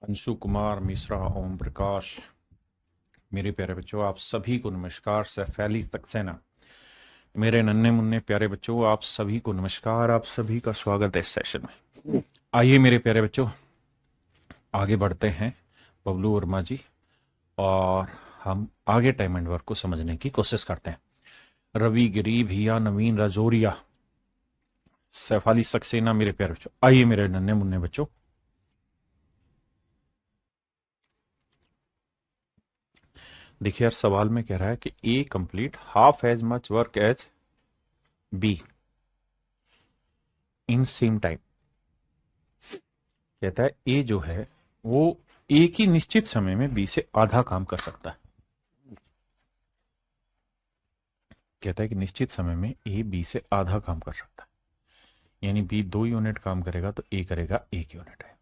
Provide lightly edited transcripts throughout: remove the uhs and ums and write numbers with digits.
अंशु कुमार मिश्रा, ओम प्रकाश, मेरे प्यारे बच्चों, आप सभी को नमस्कार। सैफैली सक्सेना, मेरे नन्हे मुन्ने प्यारे बच्चों, आप सभी को नमस्कार। आप सभी का स्वागत है इस सेशन में। आइए मेरे प्यारे बच्चों, आगे बढ़ते हैं बबलू वर्मा जी, और हम आगे टाइम एंड वर्क को समझने की कोशिश करते हैं। रवि गिरी भैया, नवीन राजौरिया, सैफाली सक्सेना, मेरे प्यारे बच्चों, आइए मेरे नन्हे मुन्ने बच्चों। देखिए यार, सवाल में कह रहा है कि A complete half as much work as B in same time. कहता है ए जो है वो एक ही निश्चित समय में बी से आधा काम कर सकता है। कहता है कि निश्चित समय में ए बी से आधा काम कर सकता है, यानी बी 2 यूनिट काम करेगा तो ए करेगा 1 यूनिट है।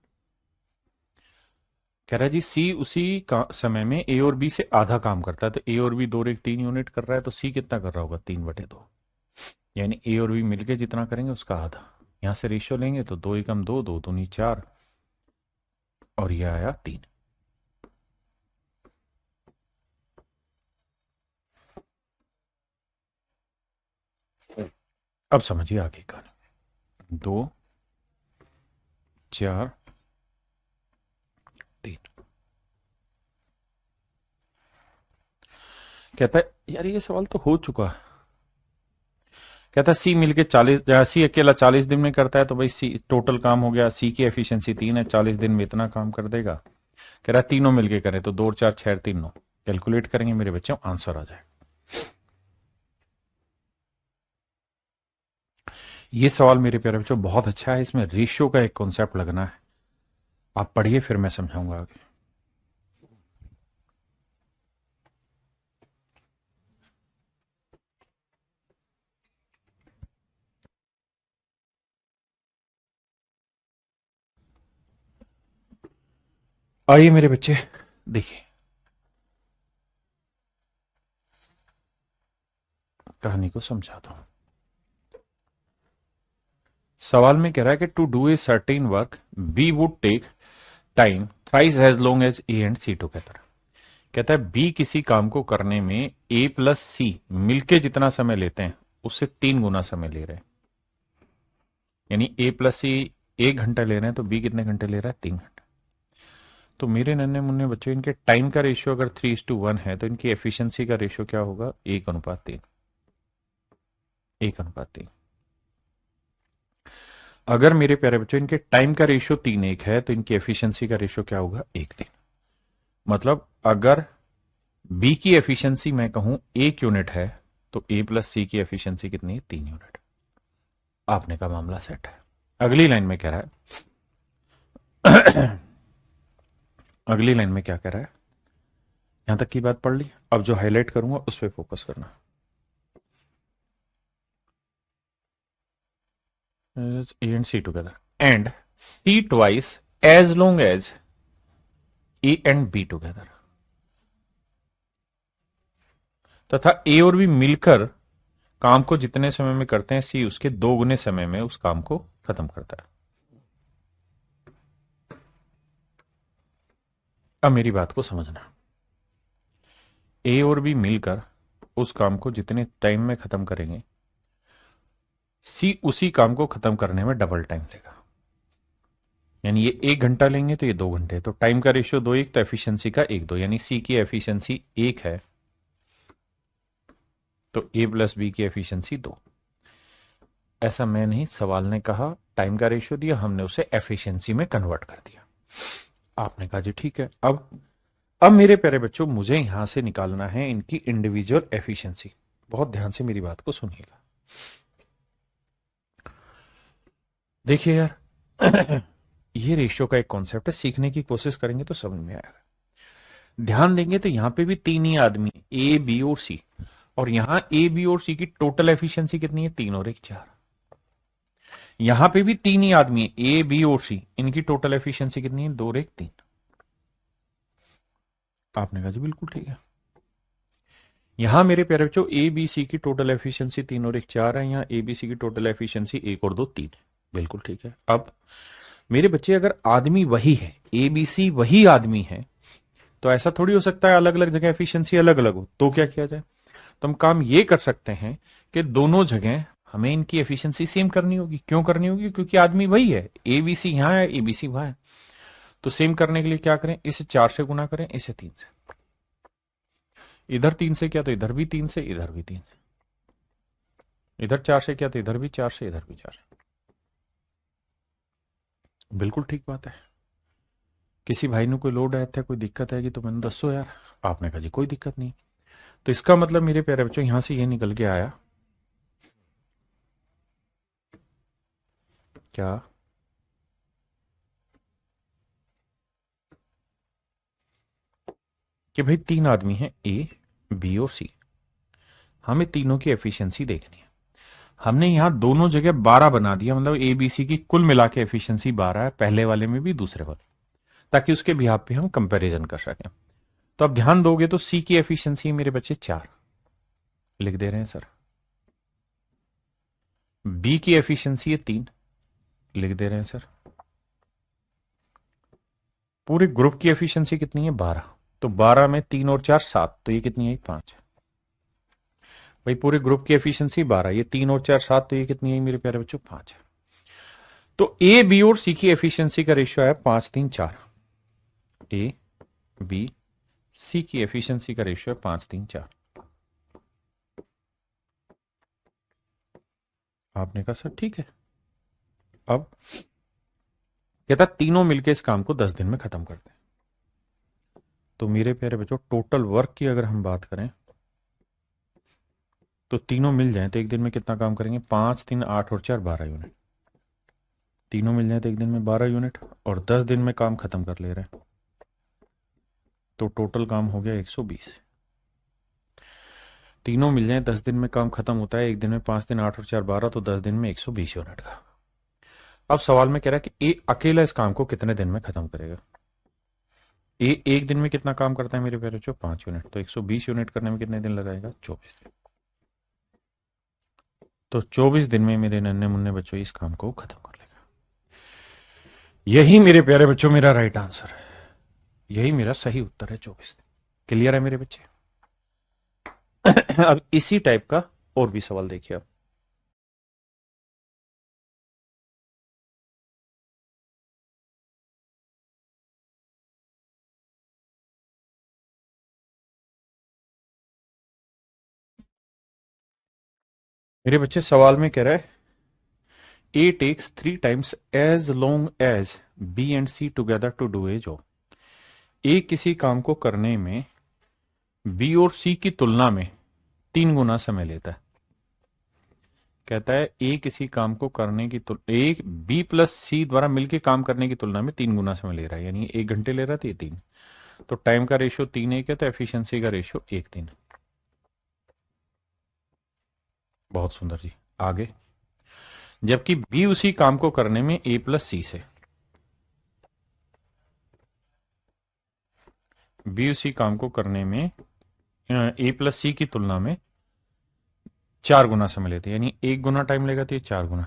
कह रहा है जी सी उसी समय में ए और बी से आधा काम करता है, तो ए और बी 2 3 यूनिट कर रहा है, तो सी कितना कर रहा होगा? 3/2, यानी ए और बी मिलके जितना करेंगे उसका आधा। यहां से रेशियो लेंगे तो 2 एकम 2, 2 दूनी 4, और यह आया 3। अब समझिए आगे का। 2 4 3। कहता है यार ये सवाल तो हो चुका है। कहता है सी मिलके 40, सी अकेला 40 दिन में करता है, तो भाई सी टोटल काम हो गया, सी की एफिशिएंसी 3 है, 40 दिन में इतना काम कर देगा। कह रहा है तीनों मिलके करें तो 2 4 6 3 9, कैलकुलेट करेंगे मेरे बच्चों, आंसर आ जाए। ये सवाल मेरे प्यारे बच्चों बहुत अच्छा है, इसमें रेशियो का एक कॉन्सेप्ट लगना है। आप पढ़िए फिर मैं समझाऊंगा आगे। आइए मेरे बच्चे, देखिए कहानी को समझाता हूं। सवाल में कह रहा है कि to do a certain work B would take time thrice as long as A and C together. कहता है बी किसी काम को करने में ए प्लस सी मिलके जितना समय लेते हैं उससे 3 गुना समय ले रहे हैं। यानी ए प्लस सी 1 घंटा ले रहे हैं तो बी कितने घंटे ले रहा है? 3 घंटे। तो मेरे नन्हे मुन्ने बच्चों, इनके टाइम का रेशियो अगर 3:1 है तो इनकी एफिशिएंसी का रेशियो क्या होगा? 1:3। 1:3। अगर मेरे प्यारे बच्चों इनके टाइम का रेशियो 3:1 है तो इनकी एफिशिएंसी का रेशियो क्या होगा? 1:3। मतलब अगर बी की एफिशिएंसी मैं कहूं 1 यूनिट है तो ए प्लस सी की एफिशिएंसी कितनी है? 3 यूनिट। आपने का मामला सेट है। अगली लाइन में कह रहा है अगली लाइन में क्या कह रहा है? यहां तक की बात पढ़ ली, अब जो हाईलाइट करूंगा उस पर फोकस करना। A and C together and C twice as long as A and B together. तथा ए और बी मिलकर काम को जितने समय में करते हैं सी उसके 2 गुने समय में उस काम को खत्म करता है। अब मेरी बात को समझना, ए और बी मिलकर उस काम को जितने टाइम में खत्म करेंगे सी उसी काम को खत्म करने में डबल टाइम लेगा। यानी ये 1 घंटा लेंगे तो ये 2 घंटे, तो टाइम का रेशियो 2:1 तो एफिशिएंसी का 1:2, यानी सी की एफिशिएंसी 1 है तो ए प्लस बी की एफिशिएंसी 2। ऐसा मैं नहीं, सवाल ने कहा, टाइम का रेशियो दिया, हमने उसे एफिशिएंसी में कन्वर्ट कर दिया। आपने कहा जी ठीक है। अब मेरे प्यारे बच्चों मुझे यहां से निकालना है इनकी इंडिविजुअल एफिशिएंसी। बहुत ध्यान से मेरी बात को सुनिएगा। देखिए यार ये रेशियो का एक कॉन्सेप्ट है, सीखने की कोशिश करेंगे तो समझ में आएगा। ध्यान देंगे तो यहां पे भी 3 ही आदमी, ए बी और सी, और यहां ए बी और सी की टोटल एफिशिएंसी कितनी है? 3 और 1 4। यहां पे भी 3 ही आदमी है, ए बी और सी, इनकी टोटल एफिशिएंसी कितनी है? 2 और 1 3। आपने कहा जी बिल्कुल ठीक है। यहां मेरे प्यारे बच्चों ए बी सी की टोटल एफिशिएंसी 3 और 1 4 है, यहां ए बी सी की टोटल एफिशिएंसी 1 और 2 3 है। बिल्कुल ठीक है। अब मेरे बच्चे अगर आदमी वही है, एबीसी वही आदमी है, तो ऐसा थोड़ी हो सकता है अलग अलग जगह एफिशिएंसी अलग अलग हो। तो क्या किया जाए? तो हम काम ये कर सकते हैं कि दोनों जगह हमें इनकी एफिशिएंसी सेम करनी होगी। क्यों करनी होगी? क्योंकि आदमी वही है, एबीसी यहां है, एबीसी वहां है। तो सेम करने के लिए क्या करें? इसे 4 से गुना करें, इसे 3 से। इधर 3 से किया तो इधर भी 3 से, इधर भी 3 से। इधर 4 से किया तो इधर भी 4 से, इधर भी 4 से। बिल्कुल ठीक बात है। किसी भाई ने कोई लोड आया था, कोई दिक्कत आएगी तो मैंने दसो यार, आपने कहा जी कोई दिक्कत नहीं। तो इसका मतलब मेरे प्यारे बच्चों यहां से ये निकल के आया क्या, कि भाई 3 आदमी हैं, ए बी और सी। हमें तीनों की एफिशिएंसी देखनी है। हमने यहां दोनों जगह 12 बना दिया, मतलब ए बी सी की कुल मिला के एफिशिएंसी 12 है, पहले वाले में भी दूसरे वाले, ताकि उसके बिहाफ पे हम कंपैरिजन कर सकें। तो अब ध्यान दोगे तो सी की एफिशिएंसी मेरे बच्चे 4 लिख दे रहे हैं सर। बी की एफिशिएंसी है 3 लिख दे रहे हैं सर। पूरे ग्रुप की एफिशिएंसी कितनी है? 12। तो 12 में 3 और 4 7, तो ये कितनी है? 5। भाई पूरे ग्रुप की एफिशिएंसी 12, ये 3 और 4 7, तो ये कितनी है मेरे प्यारे बच्चों? 5। तो ए बी और सी की एफिशिएंसी का रेशियो है 5 3 4। ए बी सी की एफिशिएंसी का रेशियो है 5 3 4। आपने कहा सर ठीक है। अब कहता तीनों मिलकर इस काम को 10 दिन में खत्म करते हैं। तो मेरे प्यारे बच्चों टोटल वर्क की अगर हम बात करें तो तीनों मिल जाए तो एक दिन में कितना काम करेंगे? 5 3 8 और 4 12 यूनिट। तीनों मिल जाए तो एक दिन में 12 यूनिट, और 10 दिन में काम खत्म कर ले रहे हैं। तो टोटल काम हो गया 120। तीनों मिल जाए 10 दिन में काम खत्म होता है, एक दिन में 5 दिन 8 और 4 12, तो 10 दिन में 120 यूनिट का। अब सवाल में कह रहा है कि ए अकेला इस काम को कितने दिन में खत्म करेगा? ए एक दिन में कितना काम करता है मेरे प्यारे बच्चों? 5 यूनिट। तो 120 यूनिट करने में कितने दिन लगाएगा? 24 दिन। तो 24 दिन में मेरे नन्हे मुन्ने बच्चों इस काम को खत्म कर लेगा। यही मेरे प्यारे बच्चों मेरा राइट आंसर है, यही मेरा सही उत्तर है, 24 दिन। क्लियर है मेरे बच्चे? अब इसी टाइप का और भी सवाल देखिए आप। मेरे बच्चे सवाल में कह रहा है A takes 3 times as long as B and C together to do a job. A किसी काम को करने में बी और सी की तुलना में 3 गुना समय लेता है। कहता है ए किसी काम को करने की ए बी प्लस सी द्वारा मिलकर काम करने की तुलना में 3 गुना समय ले रहा है, यानी 1 घंटे ले रहा था, ये 3। तो टाइम का रेशियो 3 1 है, तो एफिशिएंसी का रेशियो 1 3। बहुत सुंदर जी। आगे, जबकि बी उसी काम को करने में ए प्लस सी से, बी उसी काम को करने में ए प्लस सी की तुलना में 4 गुना समय लेते हैं, यानी 1 गुना टाइम लेगा तो ये 4 गुना।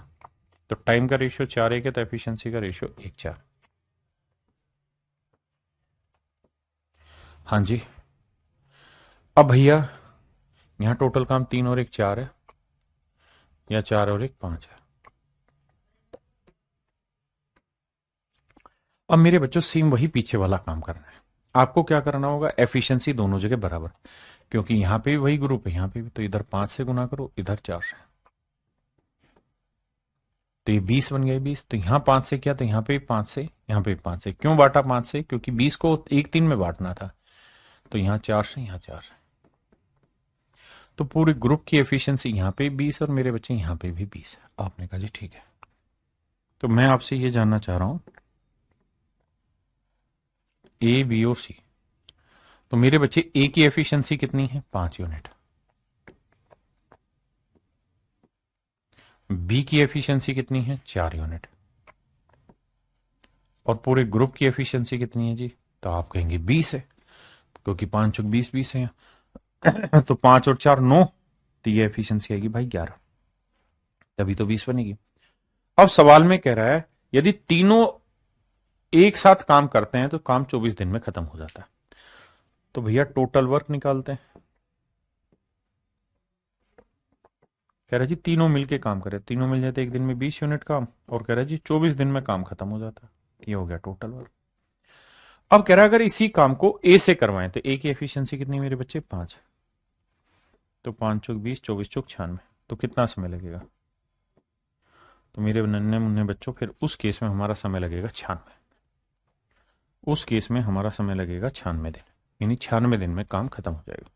तो टाइम का रेशियो 4 1 है, तो एफिशिएंसी का रेशियो 1 4। हाँ जी। अब भैया यहां टोटल काम 3 और 1 4 है, या 4 और 1 5 है। अब मेरे बच्चों सेम वही पीछे वाला काम करना है। आपको क्या करना होगा? एफिशिएंसी दोनों जगह बराबर, क्योंकि यहां पे भी वही ग्रुप है, यहां पे भी, तो इधर 5 से गुना करो, इधर 4 से। तो ये 20 बन गए 20। तो यहां 5 से किया तो यहां पे भी 5 से, यहां पे भी 5 से। क्यों बांटा 5 से? क्योंकि 20 को 1 3 में बांटना था। तो यहां 4 से, यहां 4 से। तो पूरे ग्रुप की एफिशिएंसी यहां पे 20 और मेरे बच्चे यहां पे भी 20 है। आपने कहा जी ठीक है। तो मैं आपसे ये जानना चाह रहा हूं, ए बी और सी, तो मेरे बच्चे ए की एफिशिएंसी कितनी है? 5 यूनिट। बी की एफिशिएंसी कितनी है? 4 यूनिट। और पूरे ग्रुप की एफिशिएंसी कितनी है जी? तो आप कहेंगे 20 है, क्योंकि 5 चौक 20 20 है। तो 5 और 4 9, तो ये एफिशिएंसी आएगी भाई 11, तभी तो 20 बनेगी। अब सवाल में कह रहा है यदि तीनों एक साथ काम करते हैं तो काम 24 दिन में खत्म हो जाता है। तो भैया टोटल वर्क निकालते हैं। कह रहा जी तीनों मिलके काम करें, तीनों मिल जाते एक दिन में 20 यूनिट काम, और कह रहा जी 24 दिन में काम खत्म हो जाता है। ये हो गया टोटल वर्क। अब कह रहा है अगर इसी काम को ए से करवाएं तो ए की एफिशिएंसी कितनी मेरे बच्चे, 5। तो 5 चौक 20, 24 चौक 96, तो कितना समय लगेगा? तो मेरे नन्हे मुन्ने बच्चों फिर उस केस में हमारा समय लगेगा 96। उस केस में हमारा समय लगेगा 96 दिन, यानी 96 दिन में काम खत्म हो जाएगा।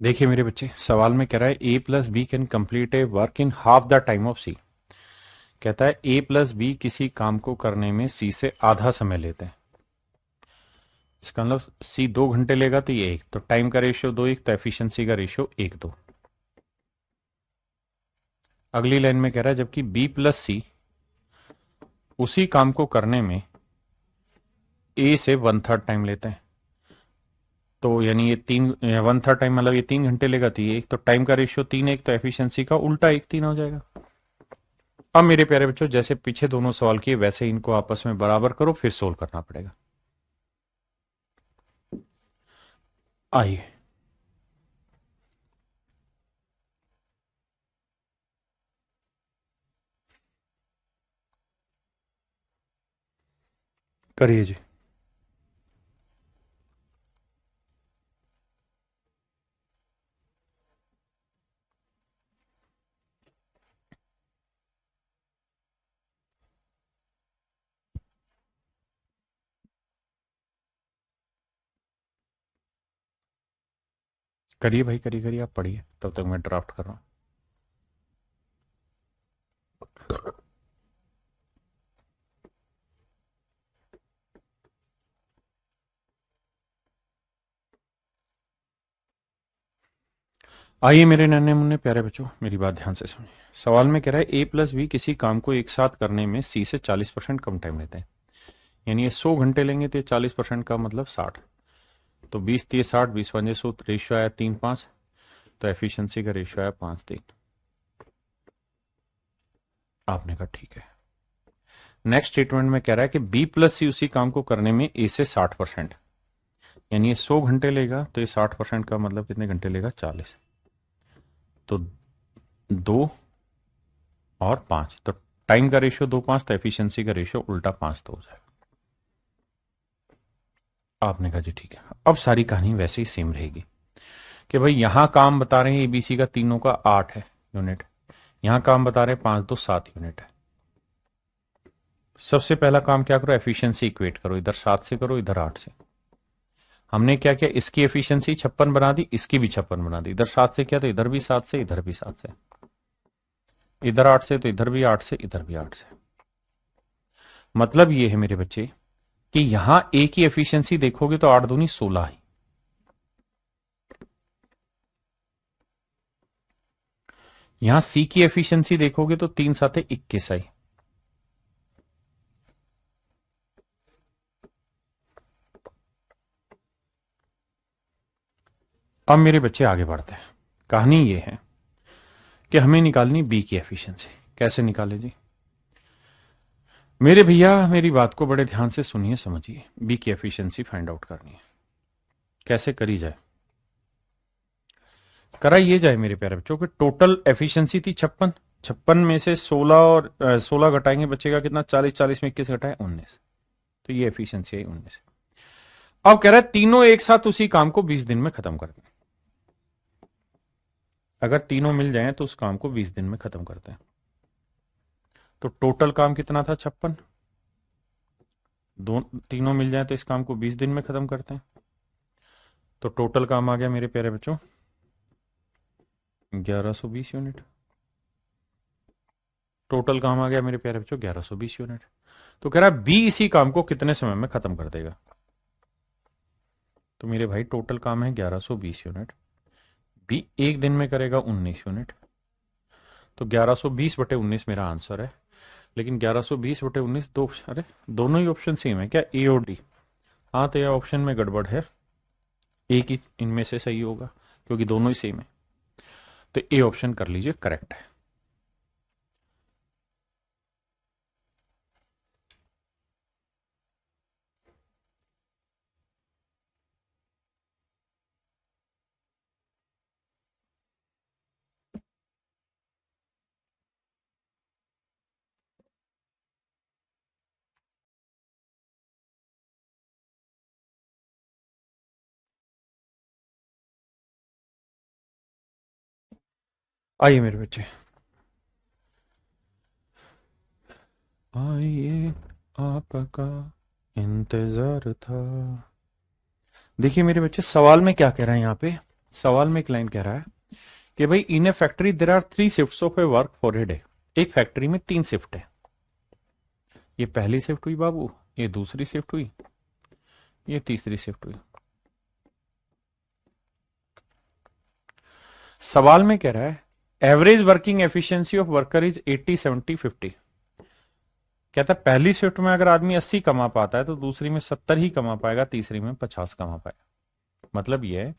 देखिए मेरे बच्चे, सवाल में कह रहा है A plus B can complete a work in half the time of C. कहता है ए प्लस बी किसी काम को करने में सी से आधा समय लेते हैं। इसका मतलब सी 2 घंटे लेगा तो ये 1, तो टाइम का रेशियो 2:1, तो एफिशिएंसी का रेशियो 1:2। अगली लाइन में कह रहा है जबकि बी प्लस सी उसी काम को करने में ए से 1/3 टाइम लेते हैं। तो यानी ये 1/3 टाइम मतलब ये 3 घंटे लेगा तो ये 1, तो टाइम का रेशियो 3:1, तो एफिशिएंसी का उल्टा 1:3 हो जाएगा। अब मेरे प्यारे बच्चों, जैसे पीछे दोनों सवाल किए वैसे इनको आपस में बराबर करो, फिर सोल्व करना पड़ेगा। आइए करिए जी। करिए भाई, करिए करिए, आप पढ़िए, तब तक मैं ड्राफ्ट कर रहा हूं। आइए मेरे नन्हे मुन्ने प्यारे बच्चों, मेरी बात ध्यान से सुनिए। सवाल में कह रहा है ए प्लस बी किसी काम को एक साथ करने में सी से 40% कम टाइम लेते हैं। यानी ये 100 घंटे लेंगे तो 40% का मतलब 60। तो 20 3 60, 20 5 100, रेशियो आया 3:5, तो एफिशिएंसी का रेशियो आया 5:3। आपने कहा ठीक है। नेक्स्ट स्टेटमेंट में कह रहा है कि बी प्लस सी उसी काम को करने में ए से 60%, यानी ये 100 घंटे लेगा तो ये 60% का मतलब कितने घंटे लेगा, 40। तो 2 और 5, तो टाइम का रेशियो 2:5, तो एफिशिएंसी का रेशियो उल्टा 5:2 हो जाएगा। आपने कहा जी ठीक है। अब सारी कहानी वैसे ही सेम रहेगी कि भाई यहां काम बता रहे हैं एबीसी का तीनों का 8 है यूनिट, यहां काम बता रहे हैं 5 2 7 यूनिट है। सबसे पहला काम क्या करो, एफिशिएंसी इक्वेट करो, इधर 7 से करो, इधर 8 से। हमने क्या किया, इसकी एफिशिएंसी 56 बना दी, इसकी भी 56 बना दी। इधर 7 से किया तो इधर भी 7 से, इधर भी 7 से, इधर 8 से तो इधर भी 8 से, इधर भी 8 से। मतलब ये है मेरे बच्चे कि यहां ए की एफिशिएंसी देखोगे तो 8 दूनी 16 है। यहां सी की एफिशिएंसी देखोगे तो 3 7 21 आई। अब मेरे बच्चे आगे बढ़ते हैं। कहानी ये है कि हमें निकालनी बी की एफिशिएंसी। कैसे निकाले जी? मेरे भैया मेरी बात को बड़े ध्यान से सुनिए, समझिए। बी की एफिशिएंसी फाइंड आउट करनी है। कैसे करी जाए? करा ये जाए मेरे प्यारे बच्चों कि टोटल एफिशिएंसी थी 56, 56 में से 16 और 16 घटाएंगे, बचेगा कितना, 40, 40 में 21 घटाए 19, तो ये एफिशिएंसी है 19। अब कह रहा है तीनों एक साथ उसी काम को 20 दिन में खत्म कर दें। अगर तीनों मिल जाएं तो उस काम को 20 दिन में खत्म करते हैं। तो टोटल काम कितना था, 56। दो तीनों मिल जाए तो इस काम को 20 दिन में खत्म करते हैं। तो टोटल काम आ गया मेरे प्यारे बच्चों 1120 यूनिट। टोटल काम आ गया मेरे प्यारे बच्चों 1120 यूनिट। तो कह रहा है बी इसी काम को कितने समय में खत्म कर देगा? तो मेरे भाई टोटल काम है 1120 यूनिट, बी एक दिन में करेगा 19 यूनिट। तो 1120/19 मेरा आंसर है। लेकिन 1120/19 दो, अरे दोनों ही ऑप्शन सेम है क्या, ए और डी? हाँ, तो यह ऑप्शन में गड़बड़ है, एक ही इनमें से सही होगा क्योंकि दोनों ही सेम है। तो ए ऑप्शन कर लीजिए करेक्ट है। आइए मेरे बच्चे, आइए आपका इंतजार था। देखिए मेरे बच्चे, सवाल में क्या कह रहा है यहाँ पे। सवाल में एक लाइन कह रहा है कि भाई in a factory there are 3 shifts of a work for a day. एक फैक्ट्री में 3 शिफ्ट है। ये पहली शिफ्ट हुई बाबू, ये दूसरी शिफ्ट हुई, ये तीसरी शिफ्ट हुई। सवाल में कह रहा है average working efficiency of worker is 80 70 50। कहता है पहली शिफ्ट में अगर आदमी 80 कमा पाता है तो दूसरी में 70 ही कमा पाएगा, तीसरी में 50 कमा पाएगा। मतलब यह है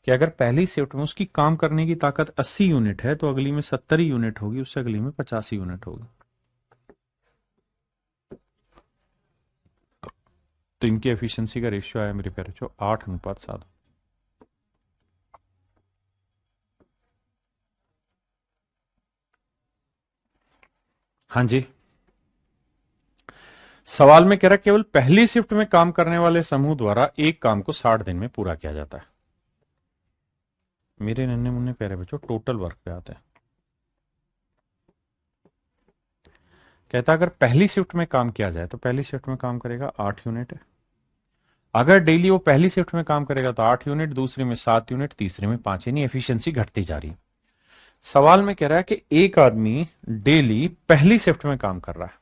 कि अगर पहली शिफ्ट में उसकी काम करने की ताकत 80 यूनिट है तो अगली में 70 यूनिट होगी, उससे अगली में 50 यूनिट होगी। तो इनकी एफिशिएंसी का रेशियो आया मेरे प्यारे बच्चों 8:7। हाँ जी, सवाल में कह रहा है केवल पहली शिफ्ट में काम करने वाले समूह द्वारा एक काम को 60 दिन में पूरा किया जाता है। मेरे नन्हे मुन्ने प्यारे बच्चों टोटल वर्क पे आते हैं। कहता है अगर पहली शिफ्ट में काम किया जाए तो पहली शिफ्ट में काम करेगा 8 यूनिट। अगर डेली वो पहली शिफ्ट में काम करेगा तो 8 यूनिट, दूसरी में 7 यूनिट, तीसरी में 5। यानी एफिशिएंसी घटती जा रही है। सवाल में कह रहा है कि एक आदमी डेली पहली शिफ्ट में काम कर रहा है।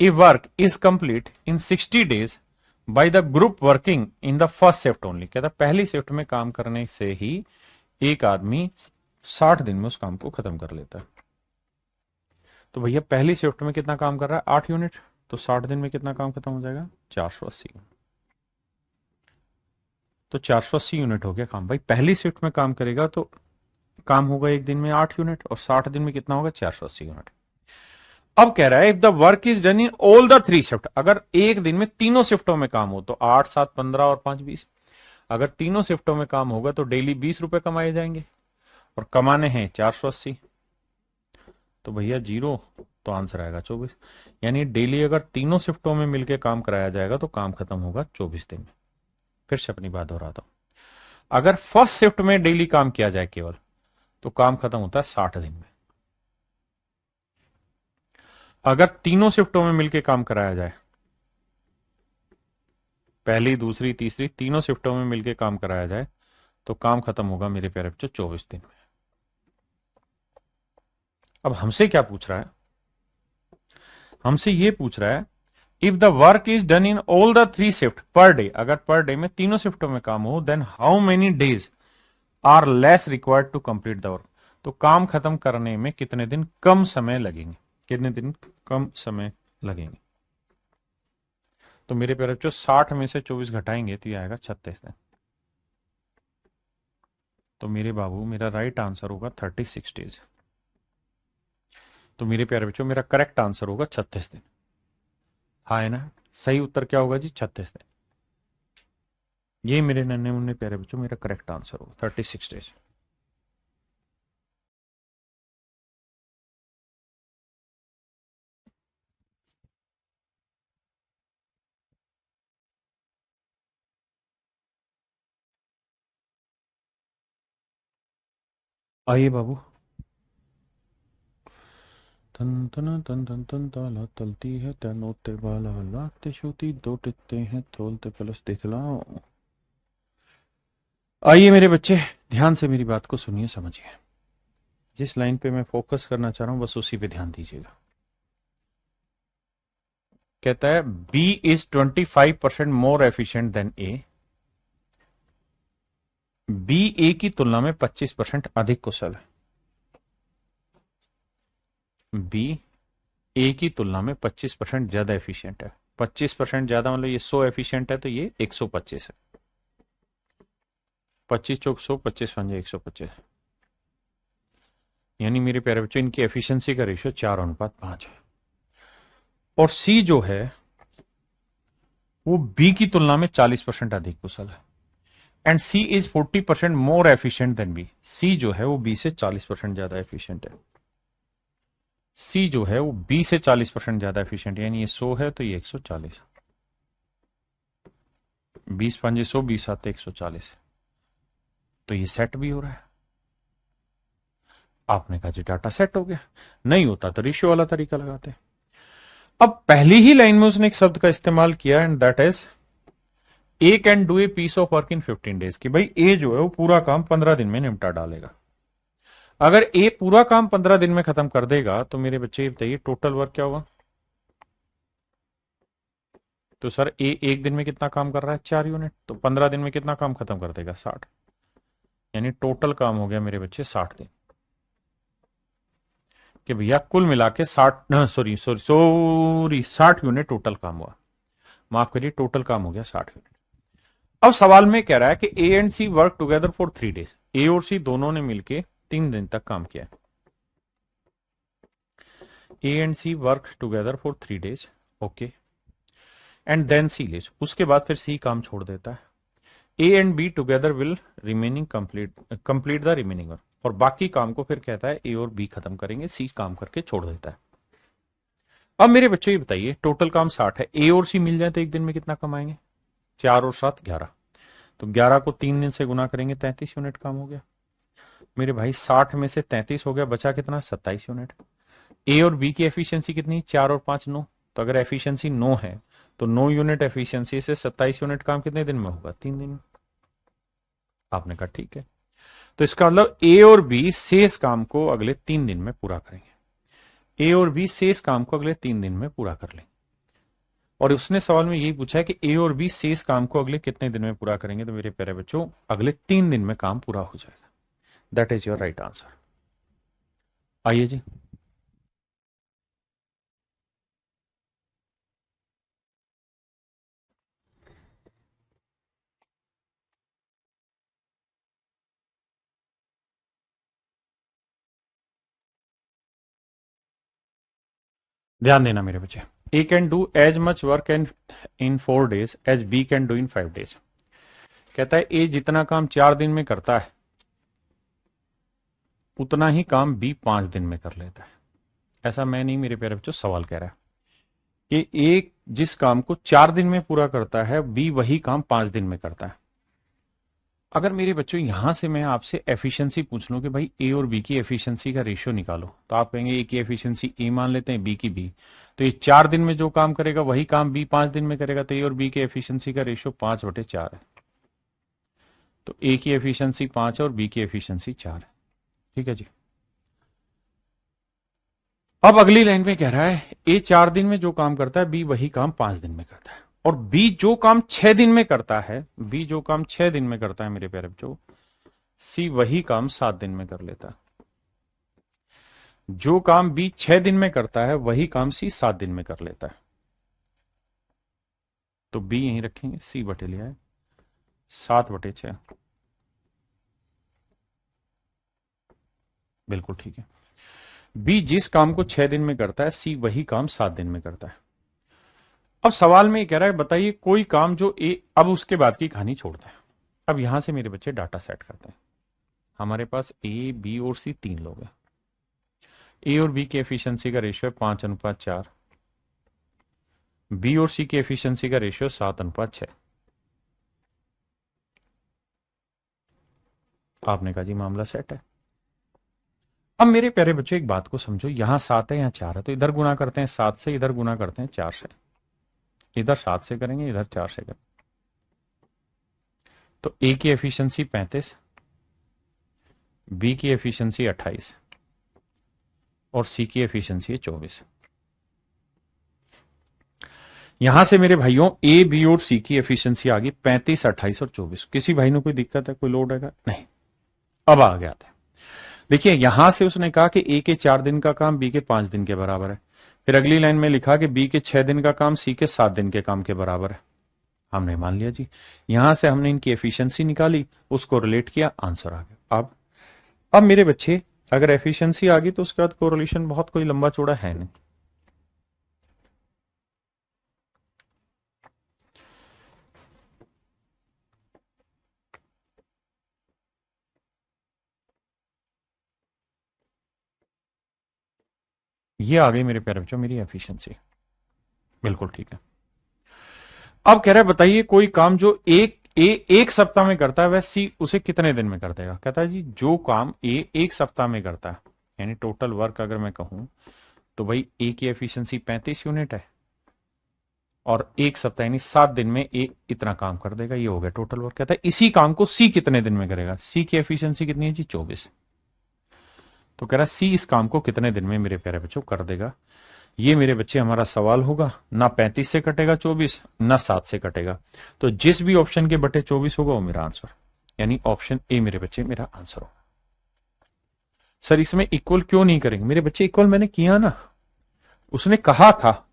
ए वर्क इज कंप्लीट इन 60 days by the group working in the first shift only. कहता पहली शिफ्ट में काम करने से ही एक आदमी 60 दिन में उस काम को खत्म कर लेता है। तो भैया पहली शिफ्ट में कितना काम कर रहा है 8 यूनिट, तो 60 दिन में कितना काम खत्म हो जाएगा 480। तो 480 यूनिट हो गया काम। भाई पहली शिफ्ट में काम करेगा तो काम होगा एक दिन में 8 यूनिट और 60 दिन में कितना होगा 480 यूनिट। अब कह रहा है if the work is done in all the 3 shift, अगर एक दिन में तीनों शिफ्टों में काम हो तो 8 7 15 और 5 20। अगर तीनों शिफ्टों में काम होगा तो डेली 20 रुपए कमाए जाएंगे और कमाने हैं 480। तो भैया जीरो, तो आंसर आएगा 24। यानी डेली अगर तीनों शिफ्टों में मिलकर काम कराया जाएगा तो काम खत्म होगा 24 दिन में। फिर से अपनी बात दोहराता हूं, अगर फर्स्ट शिफ्ट में डेली काम किया जाए केवल तो काम खत्म होता है 60 दिन में। अगर तीनों शिफ्टों में मिलकर काम कराया जाए, पहली दूसरी तीसरी तीनों शिफ्टों में मिलकर काम कराया जाए तो काम खत्म होगा मेरे प्यारे बच्चों 24 दिन में। अब हमसे क्या पूछ रहा है, हमसे ये पूछ रहा है if the work is done in all the 3 shift per day, अगर पर डे में तीनों शिफ्टों में काम हो then how many days are less required to complete the work. तो काम खत्म करने में कितने दिन कम समय लगेंगे, कितने दिन कम समय लगेंगे। तो मेरे प्यारे बच्चों 60 में से 24 घटाएंगे तो ये आएगा 36 दिन। तो मेरे बाबू मेरा राइट आंसर होगा 36 डेज। तो मेरे प्यारे बच्चों मेरा करेक्ट आंसर होगा 36 दिन। हाँ है ना, सही उत्तर क्या होगा जी 36 दिन। ये मेरे नन्हे मुन्ने प्यारे बच्चों मेरा करेक्ट आंसर होगा 36 डेज। आइए बाबू, तन तन तन तन तन ताला तलती है तनोते बाला लाते शोती दो टिकते हैं थोलते प्लस दिखलाओ। आइए मेरे बच्चे, ध्यान से मेरी बात को सुनिए समझिए। जिस लाइन पे मैं फोकस करना चाह रहा हूं बस उसी पे ध्यान दीजिएगा। कहता है B is 25% more efficient than A. B A की तुलना में 25% अधिक कुशल है। बी ए की तुलना में 25% ज्यादा एफिशिएंट है। 25% ज्यादा मतलब ये 100 एफिशिएंट है तो ये 125 है। 25 चौक 100, 25 पंजे 125। यानी मेरे प्यारे बच्चों इनकी एफिशिएंसी का रेशियो 4:5 है। और सी जो है वो बी की तुलना में 40% अधिक कुशल है। And C is 40% more efficient than B. C जो है वो बी से 40% ज्यादा एफिशिएंट है। सी जो है वो बी से 40% ज्यादा एफिशिएंट है। यानी ये 100 है तो ये 140। 20 5 100, 20 7 140। तो ये सेट भी हो रहा है। आपने कहा जी डाटा सेट हो गया। नहीं होता तो रेशियो वाला तरीका लगाते। अब पहली ही लाइन में उसने एक शब्द का इस्तेमाल किया and that is A can do a piece of work in 15 days. कि भाई ए जो है वो पूरा काम 15 दिन में निपटा डालेगा। अगर ए पूरा काम 15 दिन में खत्म कर देगा तो मेरे बच्चे बताइए टोटल वर्क क्या होगा। तो सर ए एक दिन में कितना काम कर रहा है 4 यूनिट, तो 15 दिन में कितना काम खत्म कर देगा 60। यानी टोटल काम हो गया मेरे बच्चे 60 दिन। कि भैया कुल मिला के 60 यूनिट टोटल काम हुआ। माफ करिए टोटल काम हो गया 60 यूनिट। अब सवाल में कह रहा है कि A and C work together for 3 days. A और सी दोनों ने मिलकर 3 दिन तक काम किया। A and C work together for 3 days. Okay. And then C leaves. उसके बाद फिर सी काम छोड़ देता है। A and B together will remaining complete the remaining work. और बाकी काम को फिर कहता है ए और बी खत्म करेंगे, सी काम करके छोड़ देता है। अब मेरे बच्चों ये बताइए टोटल काम 60 है। ए और सी मिल जाए तो एक दिन में कितना कमाएंगे। 4 और 7 11। तो 11 को 3 दिन से गुना करेंगे 33 यूनिट काम हो गया। मेरे भाई 60 में से 33 हो गया, बचा कितना 27 यूनिट। ए और बी की एफिशिएंसी कितनी 4 और 5 9। तो अगर एफिशिएंसी 9 है तो 9 यूनिट एफिशिएंसी से 27 यूनिट काम कितने दिन में होगा 3 दिन में। आपने कहा ठीक है। तो इसका मतलब ए और बी शेष काम को अगले 3 दिन में पूरा करेंगे। ए और बी शेष काम को अगले 3 दिन में पूरा कर लेंगे। और उसने सवाल में यही पूछा है कि ए और बी शेष काम को अगले कितने दिन में पूरा करेंगे। तो मेरे प्यारे बच्चों अगले 3 दिन में काम पूरा हो जाएगा। That is your right answer. आइए जी। ध्यान देना मेरे बच्चे। A can do as much work in 4 days as B can do in 5 days. कहता है ए जितना काम 4 दिन में करता है उतना ही काम बी 5 दिन में कर लेता है। ऐसा मैं नहीं, मेरे प्यारे बच्चों सवाल कह रहा है कि ए जिस काम को 4 दिन में पूरा करता है बी वही काम 5 दिन में करता है। अगर मेरे बच्चों यहां से मैं आपसे एफिशिएंसी पूछ लूं कि भाई ए और बी की एफिशिएंसी का रेशियो निकालो, तो आप कहेंगे ए की एफिशिएंसी ए मान लेते हैं, बी की बी। तो ये 4 दिन में जो काम करेगा वही काम बी 5 दिन में करेगा। तो ए और बी की एफिशिएंसी का रेशियो 5/4 है। तो ए की एफिशिएंसी 5 है और बी की एफिशिएंसी 4 है। ठीक है जी। अब अगली लाइन में कह रहा है ए 4 दिन में जो काम करता है बी वही काम 5 दिन में करता है। और बी जो काम 6 दिन में करता है, बी जो काम 6 दिन में करता है मेरे प्यारे बच्चों, सी वही काम 7 दिन में कर लेता है। जो काम बी 6 दिन में करता है वही काम सी 7 दिन में कर लेता है। तो बी यहीं रखेंगे, सी बटे लिया है 7/6। बिल्कुल ठीक है। बी जिस काम को 6 दिन में करता है सी वही काम 7 दिन में करता है। अब सवाल में ये कह रहा है बताइए कोई काम जो ए, अब उसके बाद की कहानी छोड़ता है। अब यहां से मेरे बच्चे डाटा सेट करते हैं। हमारे पास ए बी और सी 3 लोग हैं। ए और बी की एफिशिएंसी का रेशियो है 5:4। बी और सी की एफिशिएंसी का रेशियो 7:6। आपने कहा जी मामला सेट है। अब मेरे प्यारे बच्चों एक बात को समझो, यहां 7 है यहां 4 है, तो इधर गुना करते हैं 7 से, इधर गुना करते हैं 4 से। इधर 7 से करेंगे, इधर 4 से करेंगे। तो ए की एफिशिएंसी 35, बी की एफिशिएंसी 28 और सी की एफिशिएंसी है 24। यहां से मेरे भाइयों ए बी और सी की एफिशिएंसी आ गई 35 28 और 24। किसी भाई ने कोई दिक्कत है, कोई लोड है नहीं। अब आ गया था। देखिए यहां से उसने कहा कि ए के 4 दिन का काम बी के 5 दिन के बराबर है। फिर अगली लाइन में लिखा कि बी के 6 दिन का काम सी के 7 दिन के काम के बराबर है। हमने मान लिया जी। यहां से हमने इनकी एफिशिएंसी निकाली, उसको रिलेट किया, आंसर आ गया। अब मेरे बच्चे अगर एफिशिएंसी आ गई तो उसके बाद कोरिलेशन बहुत कोई लंबा चौड़ा है नहीं। ये आ गई मेरे प्यारे बच्चों मेरी एफिशिएंसी, बिल्कुल ठीक है। अब कह रहा है बताइए कोई काम जो एक सप्ताह में करता है वह सी उसे कितने दिन में कर देगा। कहता है जी जो काम ए एक सप्ताह में करता है, यानी टोटल वर्क अगर मैं कहूं तो भाई ए की एफिशिएंसी 35 यूनिट है, और एक सप्ताह यानी 7 दिन में ए इतना काम कर देगा, ये हो गया टोटल वर्क। कहता है इसी काम को सी कितने दिन में करेगा। सी की एफिशिएंसी कितनी है जी 24। तो कह रहा है सी इस काम को कितने दिन में मेरे प्यारे बच्चों कर देगा। ये मेरे बच्चे हमारा सवाल होगा, ना 35 से कटेगा 24 ना 7 से कटेगा, तो जिस भी ऑप्शन के बटे 24 होगा वो मेरा आंसर, यानी ऑप्शन ए मेरे बच्चे मेरा आंसर होगा। सर इसमें इक्वल क्यों नहीं करेंगे मेरे बच्चे। इक्वल मैंने किया ना, उसने कहा था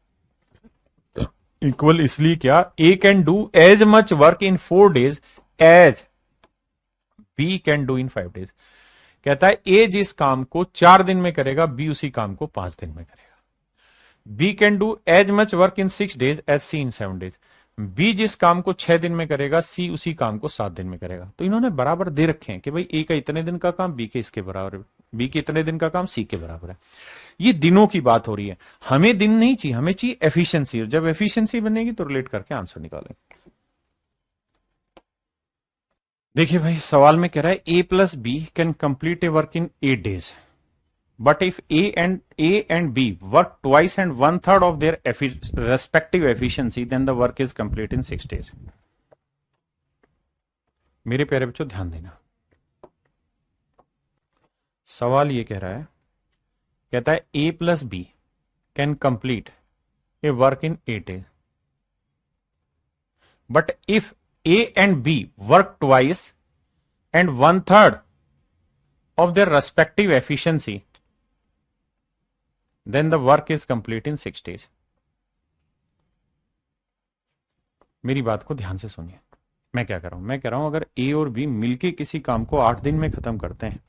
इक्वल इसलिए क्या, A can do as much work in 4 days as B can do in 5 days। कहता है ए जिस काम को 4 दिन में करेगा बी उसी काम को 5 दिन में करेगा। B can do as much work in 6 days as C in 7 days। B जिस काम को 6 दिन में करेगा सी उसी काम को 7 दिन में करेगा। तो इन्होंने बराबर दे रखे हैं कि भाई ए का इतने दिन का काम बी के इसके बराबर है, बी के इतने दिन का काम सी के बराबर है। ये दिनों की बात हो रही है, हमें दिन नहीं चाहिए, हमें चाहिए एफिशिएंसी। और जब एफिशिएंसी बनेगी तो रिलेट करके आंसर निकालें। देखिए भाई सवाल में कह रहा है A plus B can complete a work in 8 days, but if A and B work twice and 1/3 of their respective efficiency, then the work is complete in 6 days। मेरे प्यारे बच्चों ध्यान देना, सवाल ये कह रहा है, कहता है A plus B can complete a work in 8 days, but if A and B work twice and 1/3 of their respective efficiency, then the work is complete in 6 days। मेरी बात को ध्यान से सुनिए, मैं क्या कर रहा हूं, मैं कह रहा हूं अगर ए और बी मिलके किसी काम को 8 दिन में खत्म करते हैं,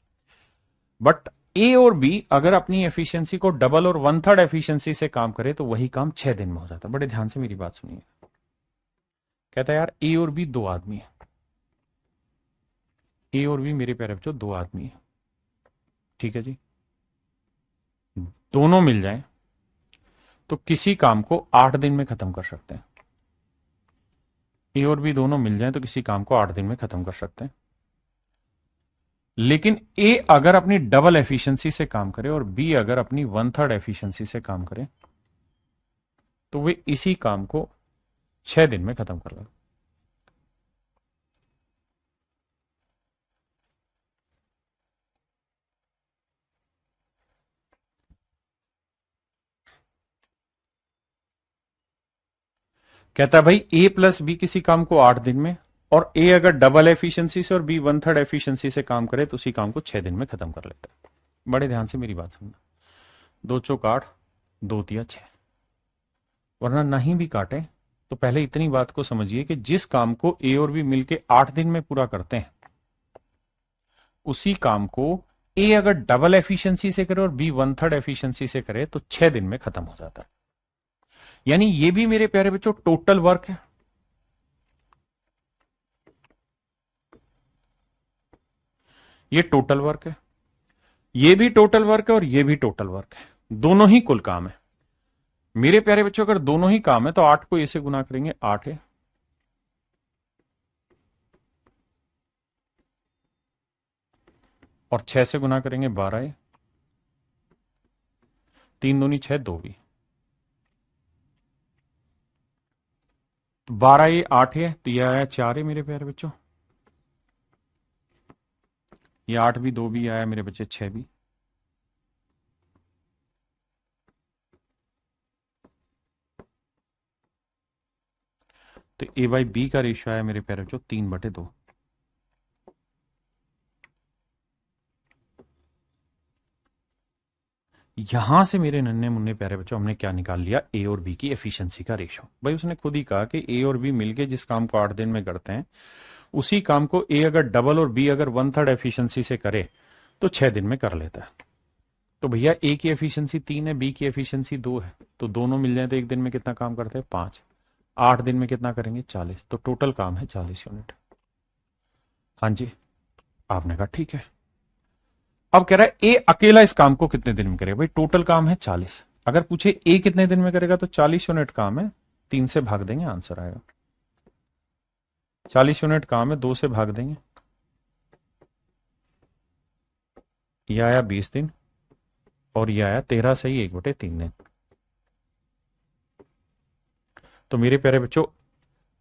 बट ए और बी अगर अपनी एफिशिएंसी को डबल और 1/3 एफिशिएंसी से काम करे तो वही काम 6 दिन में हो जाता है। बड़े ध्यान से मेरी बात सुनिए। कहता है यार ए और बी 2 आदमी है, ए और बी मेरे प्यारे बच्चों 2 आदमी है, ठीक है जी। दोनों मिल जाए तो किसी काम को 8 दिन में खत्म कर सकते हैं। ए और बी दोनों मिल जाए तो किसी काम को 8 दिन में खत्म कर सकते हैं, लेकिन ए अगर अपनी डबल एफिशिएंसी से काम करे और बी अगर अपनी 1/3 एफिशिएंसी से काम करे तो वे इसी काम को 6 दिन में खत्म कर लेगा। कहता है भाई ए प्लस बी किसी काम को 8 दिन में, और ए अगर डबल एफिशिएंसी से और बी 1/3 एफिशिएंसी से काम करे तो उसी काम को 6 दिन में खत्म कर लेता है। बड़े ध्यान से मेरी बात सुनना, 2 चौक 8, 2 तिया 6, वरना नहीं भी काटे तो पहले इतनी बात को समझिए कि जिस काम को ए और बी मिलके 8 दिन में पूरा करते हैं उसी काम को ए अगर डबल एफिशिएंसी से करे और बी 1/3 एफिशिएंसी से करे तो 6 दिन में खत्म हो जाता है। यानी ये भी मेरे प्यारे बच्चों टोटल वर्क है, ये टोटल वर्क है, ये भी टोटल वर्क है और ये भी टोटल वर्क है, दोनों ही कुल काम है। मेरे प्यारे बच्चों अगर दोनों ही काम है तो 8 को ऐसे गुना करेंगे 8 है, और 6 से गुना करेंगे 12 है, 3 दूनी 6, 2 भी, तो 12 ये 8 है तो यह आया 4 है मेरे प्यारे बच्चों, ये 8 भी 2 भी आया मेरे बच्चे 6 भी, तो ए बाई बी का रेशियो आया मेरे प्यारे बच्चों 3/2। यहां से मेरे नन्हे मुन्ने प्यारे बच्चों हमने क्या निकाल लिया, ए और बी की एफिशिएंसी का रेशियो। भाई उसने खुद ही कहा कि ए और बी मिलके जिस काम को 8 दिन में करते हैं उसी काम को ए अगर डबल और बी अगर 1/3 एफिशिएंसी से करे तो 6 दिन में कर लेता है। तो भैया ए की एफिशिएंसी 3 है, बी की एफिशिएंसी 2 है, तो दोनों मिल जाए तो एक दिन में कितना काम करते हैं? 5। 8 दिन में कितना करेंगे? 40। तो टोटल काम है 40 यूनिट। हाँ जी, आपने कहा ठीक है। अब कह रहा है ए अकेला इस काम को कितने दिन में करेगा? भाई टोटल काम है 40, अगर पूछे ए कितने दिन में करेगा तो 40 यूनिट काम है, 3 से भाग देंगे, आंसर आएगा। 40 यूनिट काम है, 2 से भाग देंगे, यह आया 20 दिन, और यह आया 13 सही 1/3 दिन। तो मेरे प्यारे बच्चों,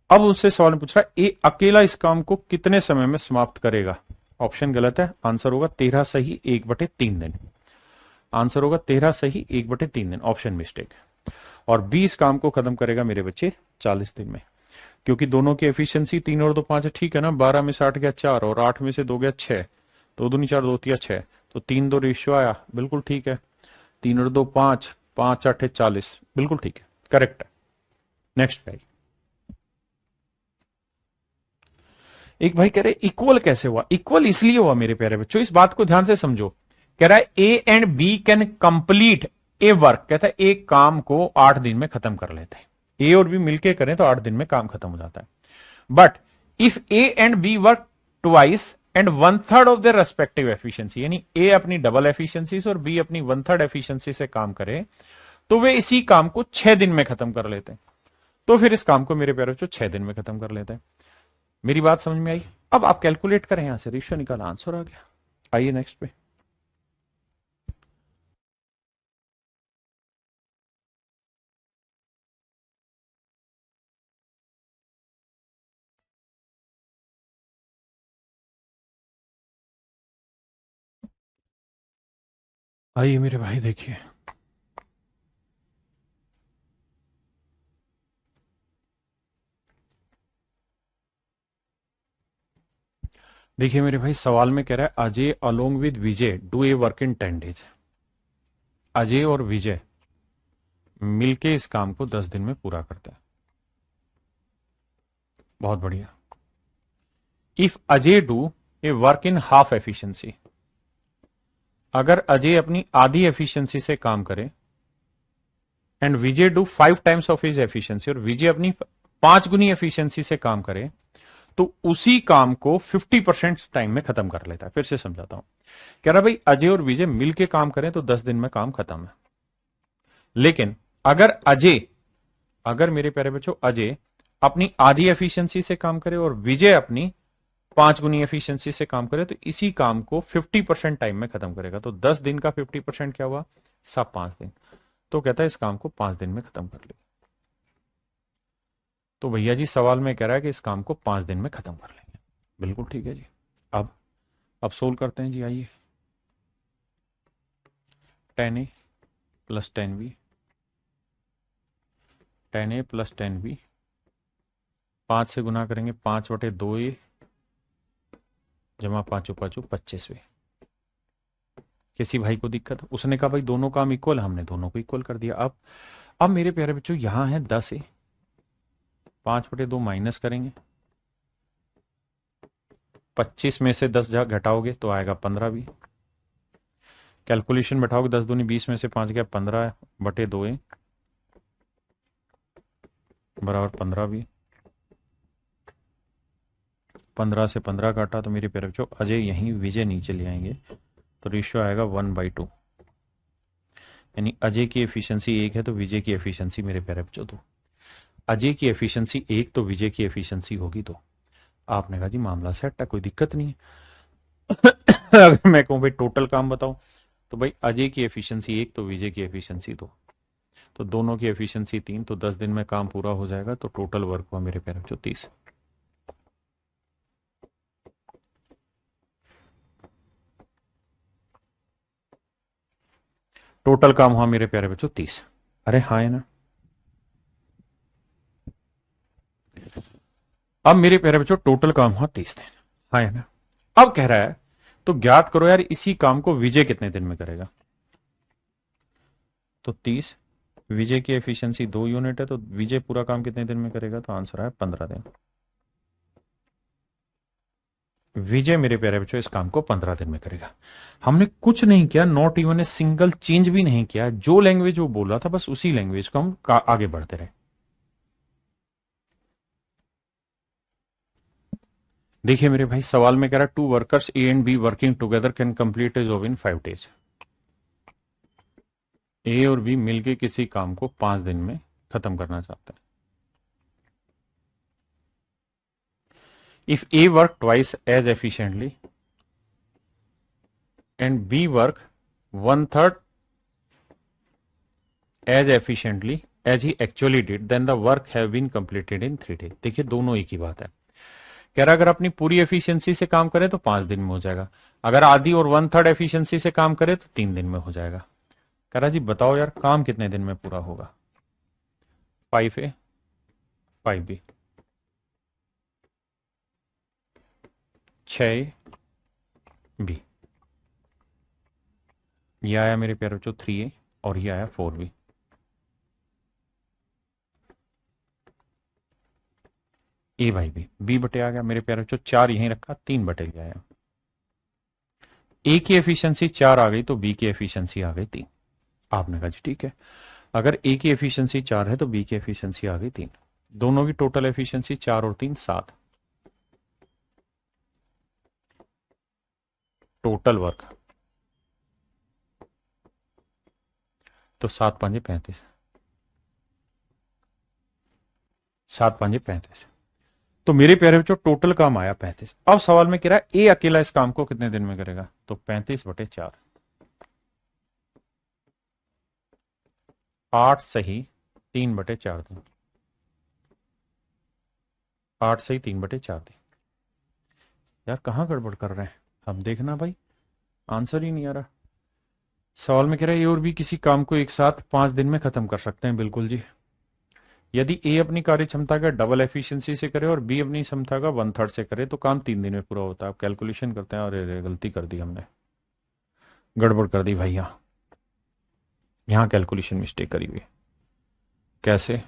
अब उससे सवाल पूछ रहा है ए अकेला इस काम को कितने समय में समाप्त करेगा? ऑप्शन गलत है, आंसर होगा 13 सही 1/3 दिन। आंसर होगा 13 सही 1/3 दिन, ऑप्शन मिस्टेक। और 20 काम को खत्म करेगा मेरे बच्चे 40 दिन में, क्योंकि दोनों की एफिशिएंसी 3 और 2 5 है, ठीक है ना। 12 में से 8 गया 4, और 8 में से 2 गया 6, 2 दूनी 4, 2 तिया 6, तो 3 2 रेशियो आया, बिल्कुल ठीक है। 3 और 2 5, 5 8 40, बिल्कुल ठीक है, करेक्ट है। नेक्स्ट भाई, एक भाई कह रहे इक्वल कैसे हुआ? इक्वल इसलिए हुआ मेरे प्यारे बच्चों, इस बात को ध्यान से समझो। कह रहा है A and B can complete a work, कहता है एक काम को 8 दिन में खत्म कर लेते हैं। ए और बी मिलके करें तो 8 दिन में काम खत्म हो जाता है। But if A and B work twice and 1/3 of their respective efficiency, यानी ए अपनी डबल एफिशिएंसी और बी अपनी 1/3 एफिशिएंसी से काम करे, तो वे इसी काम को 6 दिन में खत्म कर लेते हैं। तो फिर इस काम को मेरे प्यारे बच्चों 6 दिन में खत्म कर लेते हैं। मेरी बात समझ में आई? अब आप कैलकुलेट करें, यहां से रेशियो निकाला, आंसर आ गया। आइए नेक्स्ट पे। आइए मेरे भाई देखिए, देखिए मेरे भाई, सवाल में कह रहा है Ajay along with Vijay do a work in 10 days. Ajay और विजय मिलके इस काम को 10 दिन में पूरा करते हैं। बहुत बढ़िया। If Ajay do a work in half efficiency, अगर अजय अपनी आधी एफिशिएंसी से काम करे, and Vijay do 5 times of his efficiency, और विजय अपनी 5 गुनी एफिशिएंसी से काम करे, तो उसी काम को 50% टाइम में खत्म कर लेता है। फिर से समझाता हूं। कह रहा भाई अजय और विजय मिलके काम करें तो 10 दिन में काम खत्म है, लेकिन अगर मेरे प्यारे बच्चों अजय अपनी आधी एफिशिएंसी से काम करे और विजय अपनी 5 गुनी एफिशिएंसी से काम करे, तो इसी काम को 50% टाइम में खत्म करेगा। तो 10 दिन का 50% क्या हुआ? सब 5 दिन। तो कहता है इस काम को 5 दिन में खत्म कर ले। तो भैया जी सवाल में कह रहा है कि इस काम को 5 दिन में खत्म कर लेंगे, बिल्कुल ठीक है जी। अब सोल्व करते हैं जी। आइए, 10a plus 10b, 10a plus 10b, 5 से गुना करेंगे 5/2a जमा 5 25। किसी भाई को दिक्कत? उसने कहा भाई दोनों काम इक्वल, हमने दोनों को इक्वल कर दिया। अब मेरे प्यारे बच्चों यहां है 10a, 5/2 माइनस करेंगे, 25 में से 10 घटाओगे तो आएगा 15 भी। कैलकुलेशन बैठाओगे, 10 दूनी 20 में से 5 गया 15/2 बराबर 15 भी। 15 से 15 काटा तो मेरे प्यारे बच्चों अजय यहीं, विजय नीचे ले आएंगे, तो रेशियो आएगा 1/2। यानी अजय की एफिशिएंसी 1 है तो विजय की एफिशिएंसी मेरे प्यारे बच्चों 2। अजय की एफिशिएंसी 1 तो विजय की एफिशिएंसी होगी 2। आपने कहा जी मामला सेट है, कोई दिक्कत नहीं है। अगर मैं कहूं भाई टोटल काम बताओ, तो भाई अजय की एफिशिएंसी 1 तो विजय की एफिशिएंसी 2, तो दोनों की एफिशिएंसी 3, तो 10 दिन में काम पूरा हो जाएगा। तो टोटल वर्क हुआ मेरे प्यारे बच्चों 30। टोटल काम हुआ मेरे प्यारे बच्चों 30। अरे हाँ है ना। अब मेरे प्यारे बच्चों टोटल काम हुआ 30 दिन, हाँ है ना। अब कह रहा है तो ज्ञात करो यार इसी काम को विजय कितने दिन में करेगा? तो 30, विजय की एफिशिएंसी 2 यूनिट है, तो विजय पूरा काम कितने दिन में करेगा? तो आंसर है 15 दिन। विजय मेरे प्यारे बच्चों इस काम को 15 दिन में करेगा। हमने कुछ नहीं किया, not even a single change भी नहीं किया, जो लैंग्वेज वो बोल रहा था बस उसी लैंग्वेज को हम आगे बढ़ते रहे। देखिए मेरे भाई, सवाल में कह रहा है two workers A and B working together can complete a job in 5 days। A और बी मिलके किसी काम को 5 दिन में खत्म करना चाहते हैं। If A work twice as efficiently and B work 1/3 as efficiently as he actually did then the work have been completed in 3 days। देखिए दोनों एक ही बात है। कह रहा अगर अपनी पूरी एफिशिएंसी से काम करे तो 5 दिन में हो जाएगा, अगर आधी और 1/3 एफिशिएंसी से काम करे तो 3 दिन में हो जाएगा। कह रहा जी बताओ यार काम कितने दिन में पूरा होगा। 5A 5B 6B, ये आया मेरे प्यारे बच्चों 3A और ये आया 4B। ए भाई बी बटे आ गया मेरे प्यारे बच्चों, 4 यहीं रखा, 3 बटे ले आया। ए की एफिशिएंसी 4 आ गई तो बी की एफिशिएंसी आ गई 3। आपने कहा जी ठीक है, अगर ए की एफिशिएंसी 4 है तो बी की एफिशिएंसी आ गई 3, दोनों की टोटल एफिशिएंसी 4 और 3 7, टोटल वर्क तो 7×5 = 35, 7×5 = 35। तो मेरे प्यारे बच्चों टोटल काम आया 35। अब सवाल में कह रहा है ए अकेला इस काम को कितने दिन में करेगा, तो 35/4, 8 सही 3/4 दिन, 8 सही 3/4 दिन। यार कहां गड़बड़ कर रहे हैं हम, देखना भाई आंसर ही नहीं आ रहा। सवाल में कह रहा है ए और बी किसी काम को एक साथ 5 दिन में खत्म कर सकते हैं, बिल्कुल जी। यदि ए अपनी कार्य क्षमता का डबल एफिशिएंसी से करे और बी अपनी क्षमता का 1/3 से करे तो काम 3 दिन में पूरा होता है। अब कैलकुलेशन करते हैं, और गलती कर दी हमने, गड़बड़ कर दी भाई, यहां कैलकुलेशन मिस्टेक करी हुई। कैसे,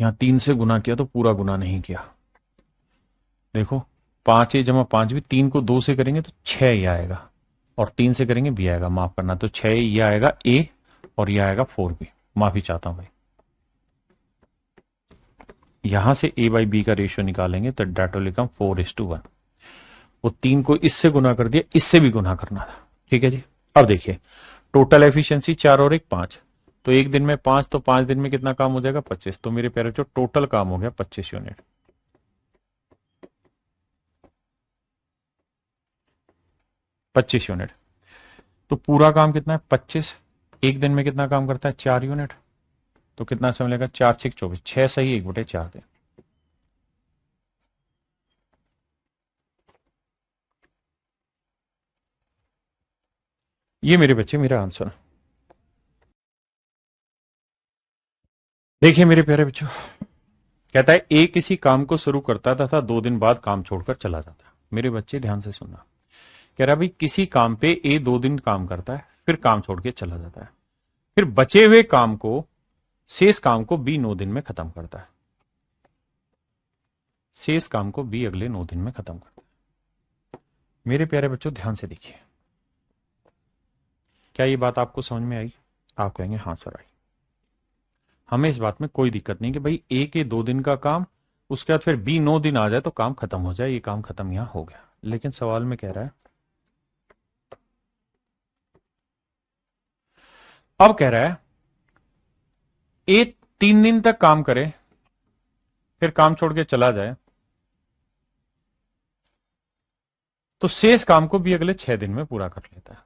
यहां 3 से गुना किया तो पूरा गुना नहीं किया। देखो 5A + 5B, 3 को 2 से करेंगे तो 6 ये आएगा और 3 से करेंगे बी आएगा, माफ करना, तो 6 ये आएगा ए और ये आएगा 4B। माफी चाहता हूं भाई, यहां से ए बाई बी का रेशियो निकालेंगे तो डेट विल बिकम 4:1। वो 3 को इससे गुना कर दिया, इससे भी गुना करना था, ठीक है जी। अब देखिए टोटल एफिशिएंसी 4 और 1 5, तो एक दिन में 5, तो 5 दिन में कितना काम हो जाएगा 25। तो मेरे प्यारे जो टोटल काम हो गया 25 यूनिट, 25 यूनिट। तो पूरा काम कितना है 25, एक दिन में कितना काम करता है 4 यूनिट, तो कितना समय लगेगा 4×6 = 24, 6 सही 1/4 दिन। ये मेरे बच्चे मेरा आंसर। देखिए मेरे प्यारे बच्चों, कहता है ए किसी काम को शुरू करता तथा 2 दिन बाद काम छोड़कर चला जाता है। मेरे बच्चे ध्यान से सुनना, कह रहा भाई किसी काम पे ए 2 दिन काम करता है फिर काम छोड़ के चला जाता है, फिर बचे हुए काम को, शेष काम को बी 9 दिन में खत्म करता है, शेष काम को बी अगले 9 दिन में खत्म करता है। मेरे प्यारे बच्चों ध्यान से देखिए, क्या ये बात आपको समझ में आई? आप कहेंगे हाँ सर आई। हमें इस बात में कोई दिक्कत नहीं कि भाई ए के 2 दिन का काम, उसके बाद फिर बी 9 दिन आ जाए तो काम खत्म हो जाए, ये काम खत्म यहां हो गया। लेकिन सवाल में कह रहा है, अब कह रहा है ए 3 दिन तक काम करे फिर काम छोड़ के चला जाए तो शेष काम को भी अगले 6 दिन में पूरा कर लेता है।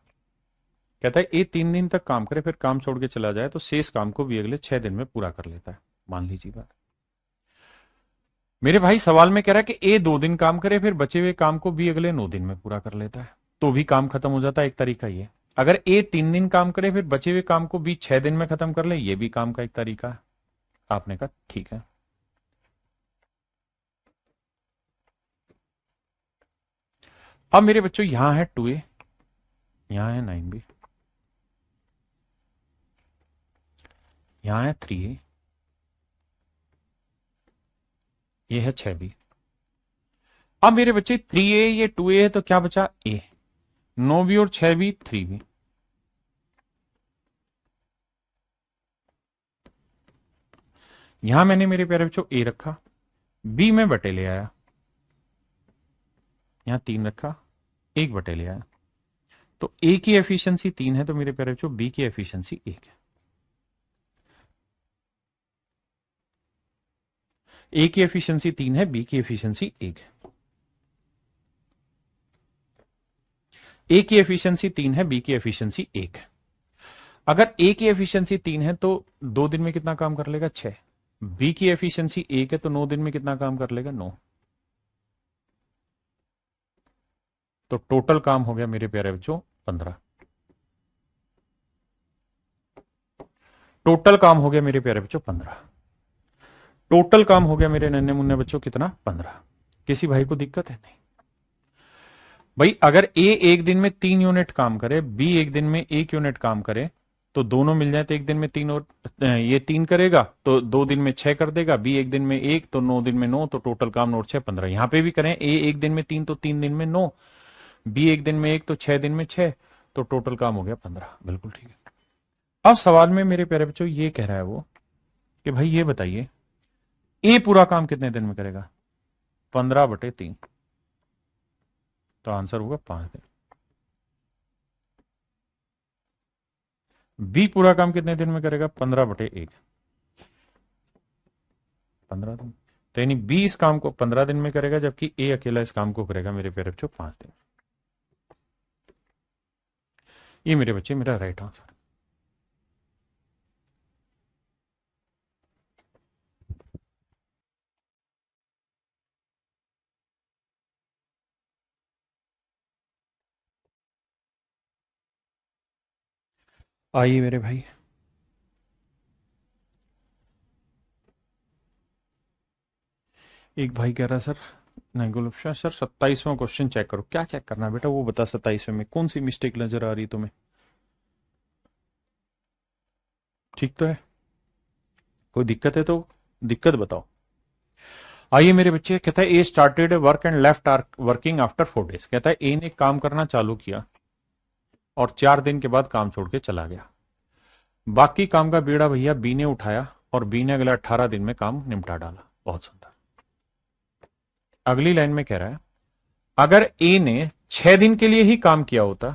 कहता है ए 3 दिन तक काम करे फिर काम छोड़ के चला जाए तो शेष काम को भी अगले 6 दिन में पूरा कर लेता है। मान लीजिए बात, मेरे भाई सवाल में कह रहा है कि ए 2 दिन काम करे फिर बचे हुए काम को भी अगले 9 दिन में पूरा कर लेता है, तो भी काम खत्म हो जाता है। एक तरीका ये, अगर ए 3 दिन काम करे फिर बचे हुए काम को भी 6 दिन में खत्म कर ले, ये भी काम का एक तरीका है। आपने कहा ठीक है। अब मेरे बच्चों यहां है 2A, यहां है 9B, यहां है 3A, ये है 6B। अब मेरे बच्चे 3a ये 2a है तो क्या बचा a, 9 भी और 6 भी 3 भी। यहां मैंने मेरे प्यारे बच्चों a रखा, b में बटे ले आया, यहां 3 रखा, 1 बटे ले आया। तो a की एफिशिएंसी 3 है तो मेरे प्यारे बच्चों b की एफिशिएंसी 1 है। a की एफिशिएंसी 3 है, b की एफिशिएंसी 1 है। a की एफिशिएंसी 3 है, b की एफिशिएंसी 1 है। अगर a की एफिशिएंसी 3 है तो 2 दिन में कितना काम कर लेगा 6, b की एफिशिएंसी 1 है तो 9 दिन में कितना काम कर लेगा 9। तो टोटल काम हो गया मेरे प्यारे बच्चों 15। टोटल काम हो गया मेरे प्यारे बच्चों 15। टोटल काम हो गया मेरे नन्हे मुन्ने बच्चों कितना 15। किसी भाई को दिक्कत है? नहीं भाई, अगर ए एक दिन में 3 यूनिट काम करे, बी एक दिन में 1 यूनिट काम करे, तो दोनों मिल जाए तो एक दिन में 3 और ये 3 करेगा तो 2 दिन में 6 कर देगा, बी एक दिन में 1 तो 9 दिन में 9, तो टोटल काम 9 और 6 15। यहां पे भी करें ए एक दिन में 3 तो 3 दिन में 9, बी एक दिन में 1 तो 6 दिन में 6, तो टोटल काम हो गया 15। बिल्कुल ठीक है। अब सवाल में मेरे प्यारे बच्चों ये कह रहा है वो कि भाई ये बताइए ए पूरा काम कितने दिन में करेगा? 15/3, तो आंसर होगा 5 दिन। बी पूरा काम कितने दिन में करेगा? 15/1, 15 दिन। तो यानी बी इस काम को 15 दिन में करेगा, जबकि ए अकेला इस काम को करेगा मेरे प्यारे बच्चों 5 दिन। ये मेरे बच्चे मेरा राइट आंसर। आइए मेरे भाई, एक भाई कह रहा सर, नहीं गुलशन सर 27वां क्वेश्चन चेक करो। क्या चेक करना बेटा वो बता, 27वें में कौन सी मिस्टेक नजर आ रही तुम्हें? ठीक तो है? कोई दिक्कत है तो दिक्कत बताओ। आइए मेरे बच्चे, कहता है A started work and left working after 4 days. कहता है ए ने काम करना चालू किया और 4 दिन के बाद काम छोड़ के चला गया। बाकी काम का बीड़ा भैया बी ने उठाया और बी ने अगले 18 दिन में काम निपटा डाला। बहुत सुंदर। अगली लाइन में कह रहा है अगर ए ने 6 दिन के लिए ही काम किया होता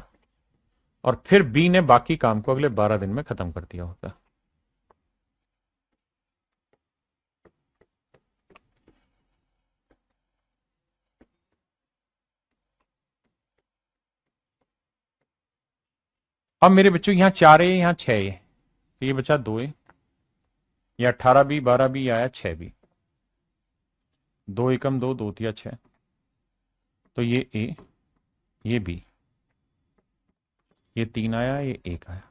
और फिर बी ने बाकी काम को अगले 12 दिन में खत्म कर दिया होता। अब मेरे बच्चों यहां 4 है, यहां 6 है, तो ये बचा 2 है। ये 18 भी 12 भी आया 6 भी, 2 एकम 2, 2 तिया 6, तो ये ए, ये बी, ये 3 आया, ये 1 आया।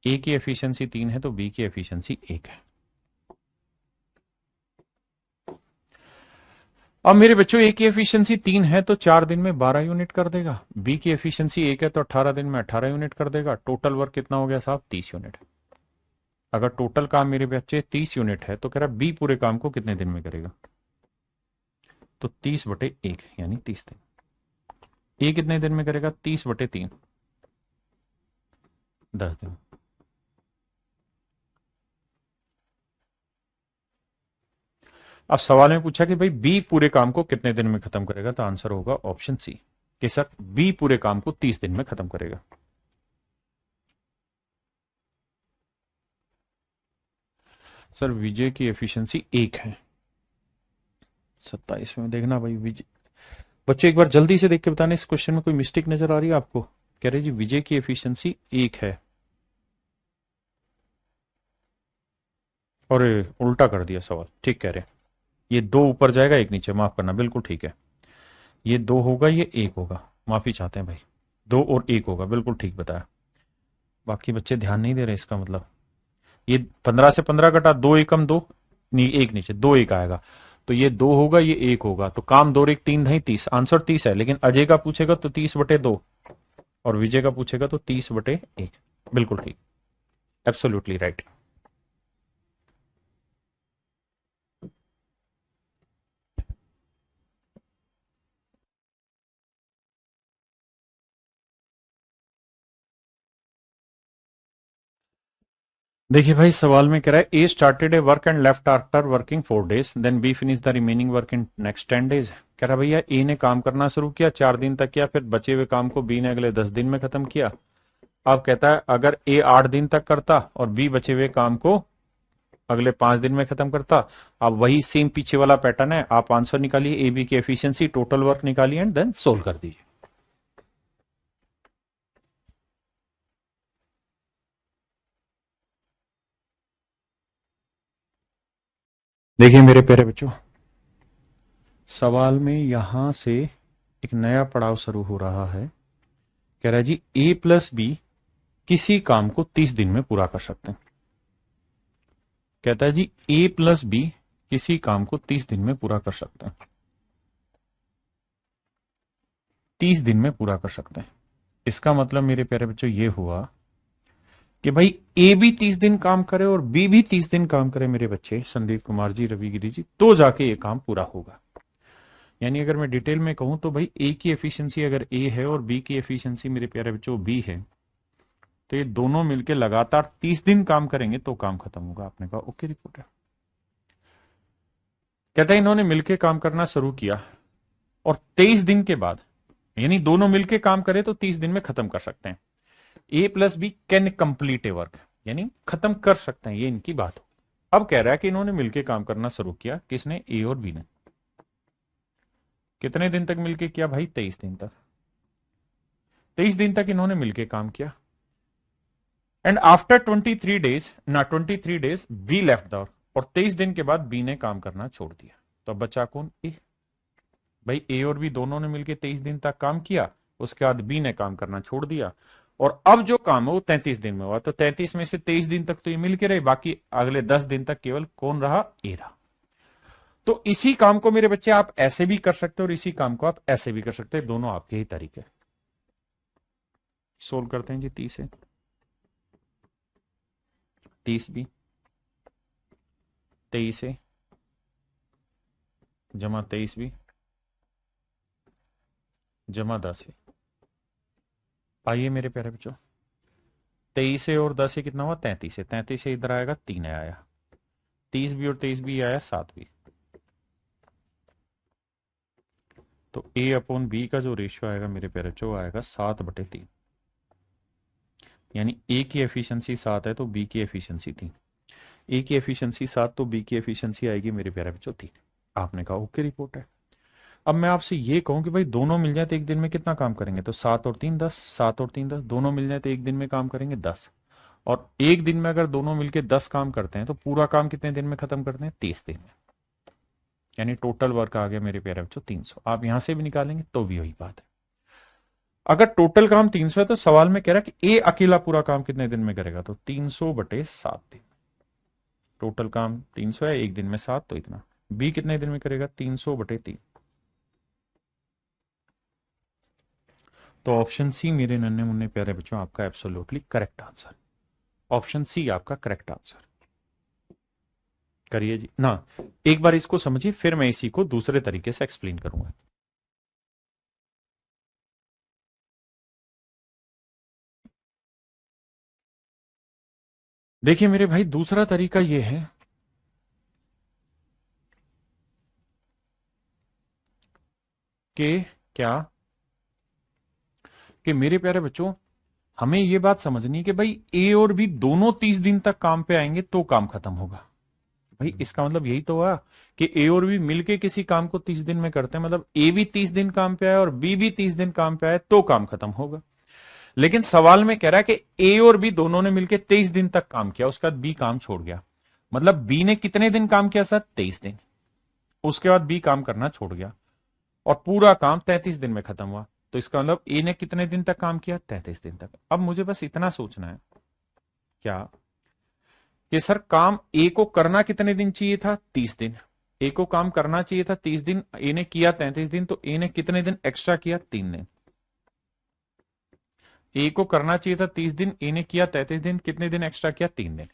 ए की एफिशिएंसी 3 है तो बी की एफिशिएंसी 1 है। अब मेरे बच्चों ए की एफिशिएंसी 3 है तो 4 दिन में 12 यूनिट कर देगा, बी की एफिशिएंसी 1 है तो 18 दिन में 18 यूनिट कर देगा। टोटल वर्क कितना हो गया साहब? 30 यूनिट। अगर टोटल काम मेरे बच्चे 30 यूनिट है तो कह रहा बी पूरे काम को कितने दिन में करेगा? तो 30/1 यानी 30 दिन। ए कितने दिन में करेगा? 30/3, 10 दिन। अब सवाल में पूछा कि भाई बी पूरे काम को कितने दिन में खत्म करेगा, तो आंसर होगा ऑप्शन सी कि सर बी पूरे काम को 30 दिन में खत्म करेगा। सर विजय की एफिशिएंसी 1 है। 27 में देखना भाई विजय, बच्चे एक बार जल्दी से देख के बताने इस क्वेश्चन में कोई मिस्टेक नजर आ रही है आपको? कह रहे जी विजय की एफिशिएंसी 1 है और उल्टा कर दिया सवाल। ठीक कह रहे हैं, ये 2 ऊपर जाएगा 1 नीचे, माफ करना, बिल्कुल ठीक है। ये 2 होगा, ये 1 होगा, माफी चाहते हैं भाई, 2 और 1 होगा, बिल्कुल ठीक बताया। बाकी बच्चे ध्यान नहीं दे रहे, इसका मतलब ये 15 से 15 कटा, 2 एकम 2, 1 नीचे, 2 1 आएगा, तो ये 2 होगा, ये 1 होगा, तो काम 2 और 1 3 नहीं 30, आंसर 30 है। लेकिन अजय का पूछेगा तो 30/2 और विजय का पूछेगा तो 30/1। बिल्कुल ठीक, एब्सोल्युटली राइट। देखिए भाई, सवाल में कह रहा है A started a work and left after working 4 days, then B finish the remaining work in next 10 days। कह रहा भैया ए ने काम करना शुरू किया 4 दिन तक किया, फिर बचे हुए काम को बी ने अगले 10 दिन में खत्म किया। अब कहता है अगर ए 8 दिन तक करता और बी बचे हुए काम को अगले 5 दिन में खत्म करता। अब वही सेम पीछे वाला पैटर्न है, आप आंसर निकालिए, ए बी की एफिशिएंसी, टोटल वर्क निकालिए एंड देन सोल्व कर दीजिए। देखिए मेरे प्यारे बच्चों, सवाल में यहां से एक नया पड़ाव शुरू हो रहा है। कह रहा है जी ए प्लस बी किसी काम को 30 दिन में पूरा कर सकते हैं। कहता है जी ए प्लस बी किसी काम को 30 दिन में पूरा कर सकते हैं, 30 दिन में पूरा कर सकते हैं। इसका मतलब मेरे प्यारे बच्चों ये हुआ कि भाई ए भी 30 दिन काम करे और बी भी 30 दिन काम करे मेरे बच्चे संदीप कुमार जी, रवि गिरी जी, तो जाके ये काम पूरा होगा। यानी अगर मैं डिटेल में कहूं तो भाई ए की एफिशिएंसी अगर ए है और बी की एफिशिएंसी मेरे प्यारे बच्चों बी है, तो ये दोनों मिलकर लगातार 30 दिन काम करेंगे तो काम खत्म होगा। आपने कहा ओके रिपोर्टर। कहता है इन्होंने मिलकर काम करना शुरू किया और 23 दिन के बाद, यानी दोनों मिलकर काम करे तो 30 दिन में खत्म कर सकते हैं। A plus B can complete a work, यानी खत्म कर सकते हैं, ये इनकी बात हो। अब कह रहा है कि इन्होंने मिलकर काम करना शुरू किया, किसने, ए और बी ने। कितने दिन तक मिलकर किया भाई, 23 दिन तक। 23 दिन तक इन्होंने मिलकर काम किया एंड आफ्टर 23 डेज ना 23 डेज बी लेफ्ट द, और 23 दिन के बाद बी ने काम करना छोड़ दिया। तो अब बचा कौन, ए। भाई ए और बी दोनों ने मिलकर 23 दिन तक काम किया, उसके बाद बी ने काम करना छोड़ दिया, और अब जो काम है वो 33 दिन में हुआ। तो 33 में से 23 दिन तक तो ये मिल के रहे, बाकी अगले 10 दिन तक केवल कौन रहा, ए रहा। तो इसी काम को मेरे बच्चे आप ऐसे भी कर सकते हो और इसी काम को आप ऐसे भी कर सकते हैं, दोनों आपके ही तरीके। सोल्व करते हैं जी। 30 है, 30 भी, 23 है जमा 23 भी जमा 10 है। आइए मेरे प्यारे बच्चों, 23 है और 10 है कितना हुआ, 33 है। 33 से इधर आएगा 3 आया, 30 भी और 23 भी आया 7 भी। तो ए अपॉन बी का जो रेशियो आएगा मेरे प्यारे बच्चों आएगा 7/3। यानी ए की एफिशिएंसी 7 है तो बी की एफिशिएंसी 3। ए की एफिशिएंसी 7 तो बी की एफिशिएंसी आएगी मेरे प्यारे बच्चों 3। आपने कहा ओके रिपोर्ट है। अब मैं आपसे ये कहूं कि भाई दोनों मिल जाए तो एक दिन में कितना काम करेंगे, तो 7 और 3 10, 7 और 3 10, दोनों मिल जाए तो एक दिन में काम करेंगे 10। और एक दिन में अगर दोनों मिलके 10 काम करते हैं तो पूरा काम कितने दिन में खत्म करते हैं, 30 दिन में। यानी टोटल वर्क आ गया मेरे प्यारे बच्चों 300। आप यहां से भी निकालेंगे तो भी वही बात है। अगर टोटल काम 300 है तो सवाल में कह रहा है कि ए अकेला पूरा काम कितने दिन में करेगा, तो 300/7 दिन। टोटल काम 300 है, एक दिन में 7, तो इतना। बी कितने दिन में करेगा, 300/3। तो ऑप्शन सी मेरे नन्हे मुन्ने प्यारे बच्चों आपका absolutely correct answer. Option C आपका करेक्ट आंसर। करिए जी ना, एक बार इसको समझिए फिर मैं इसी को दूसरे तरीके से एक्सप्लेन करूंगा। देखिए मेरे भाई, दूसरा तरीका यह है कि क्या, कि मेरे प्यारे बच्चों हमें यह बात समझनी कि भाई ए और बी दोनों 30 दिन तक काम पे आएंगे तो काम खत्म होगा। भाई इसका मतलब यही तो हुआ कि ए और बी मिलके किसी काम को 30 दिन में करते हैं, मतलब ए भी 30 दिन काम पे आए और बी भी 30 दिन काम पे आए तो काम खत्म होगा। लेकिन सवाल में कह रहा है कि ए और बी दोनों ने मिलकर 23 दिन तक काम किया, उसके बाद बी काम छोड़ गया। मतलब बी ने कितने दिन काम किया सर, 23 दिन। उसके बाद बी काम करना छोड़ गया और पूरा काम 33 दिन में खत्म हुआ। तो इसका मतलब ए ने कितने दिन तक काम किया, 33 दिन तक। अब मुझे बस इतना सोचना है क्या, कि सर काम ए को करना कितने दिन चाहिए था, 30 दिन। ए को काम करना चाहिए था 30 दिन, ए ने किया 33 दिन, तो ए ने कितने दिन एक्स्ट्रा किया, 3 दिन। ए को करना चाहिए था 30 दिन, ए ने किया 33 दिन, कितने दिन एक्स्ट्रा किया, 3 दिन।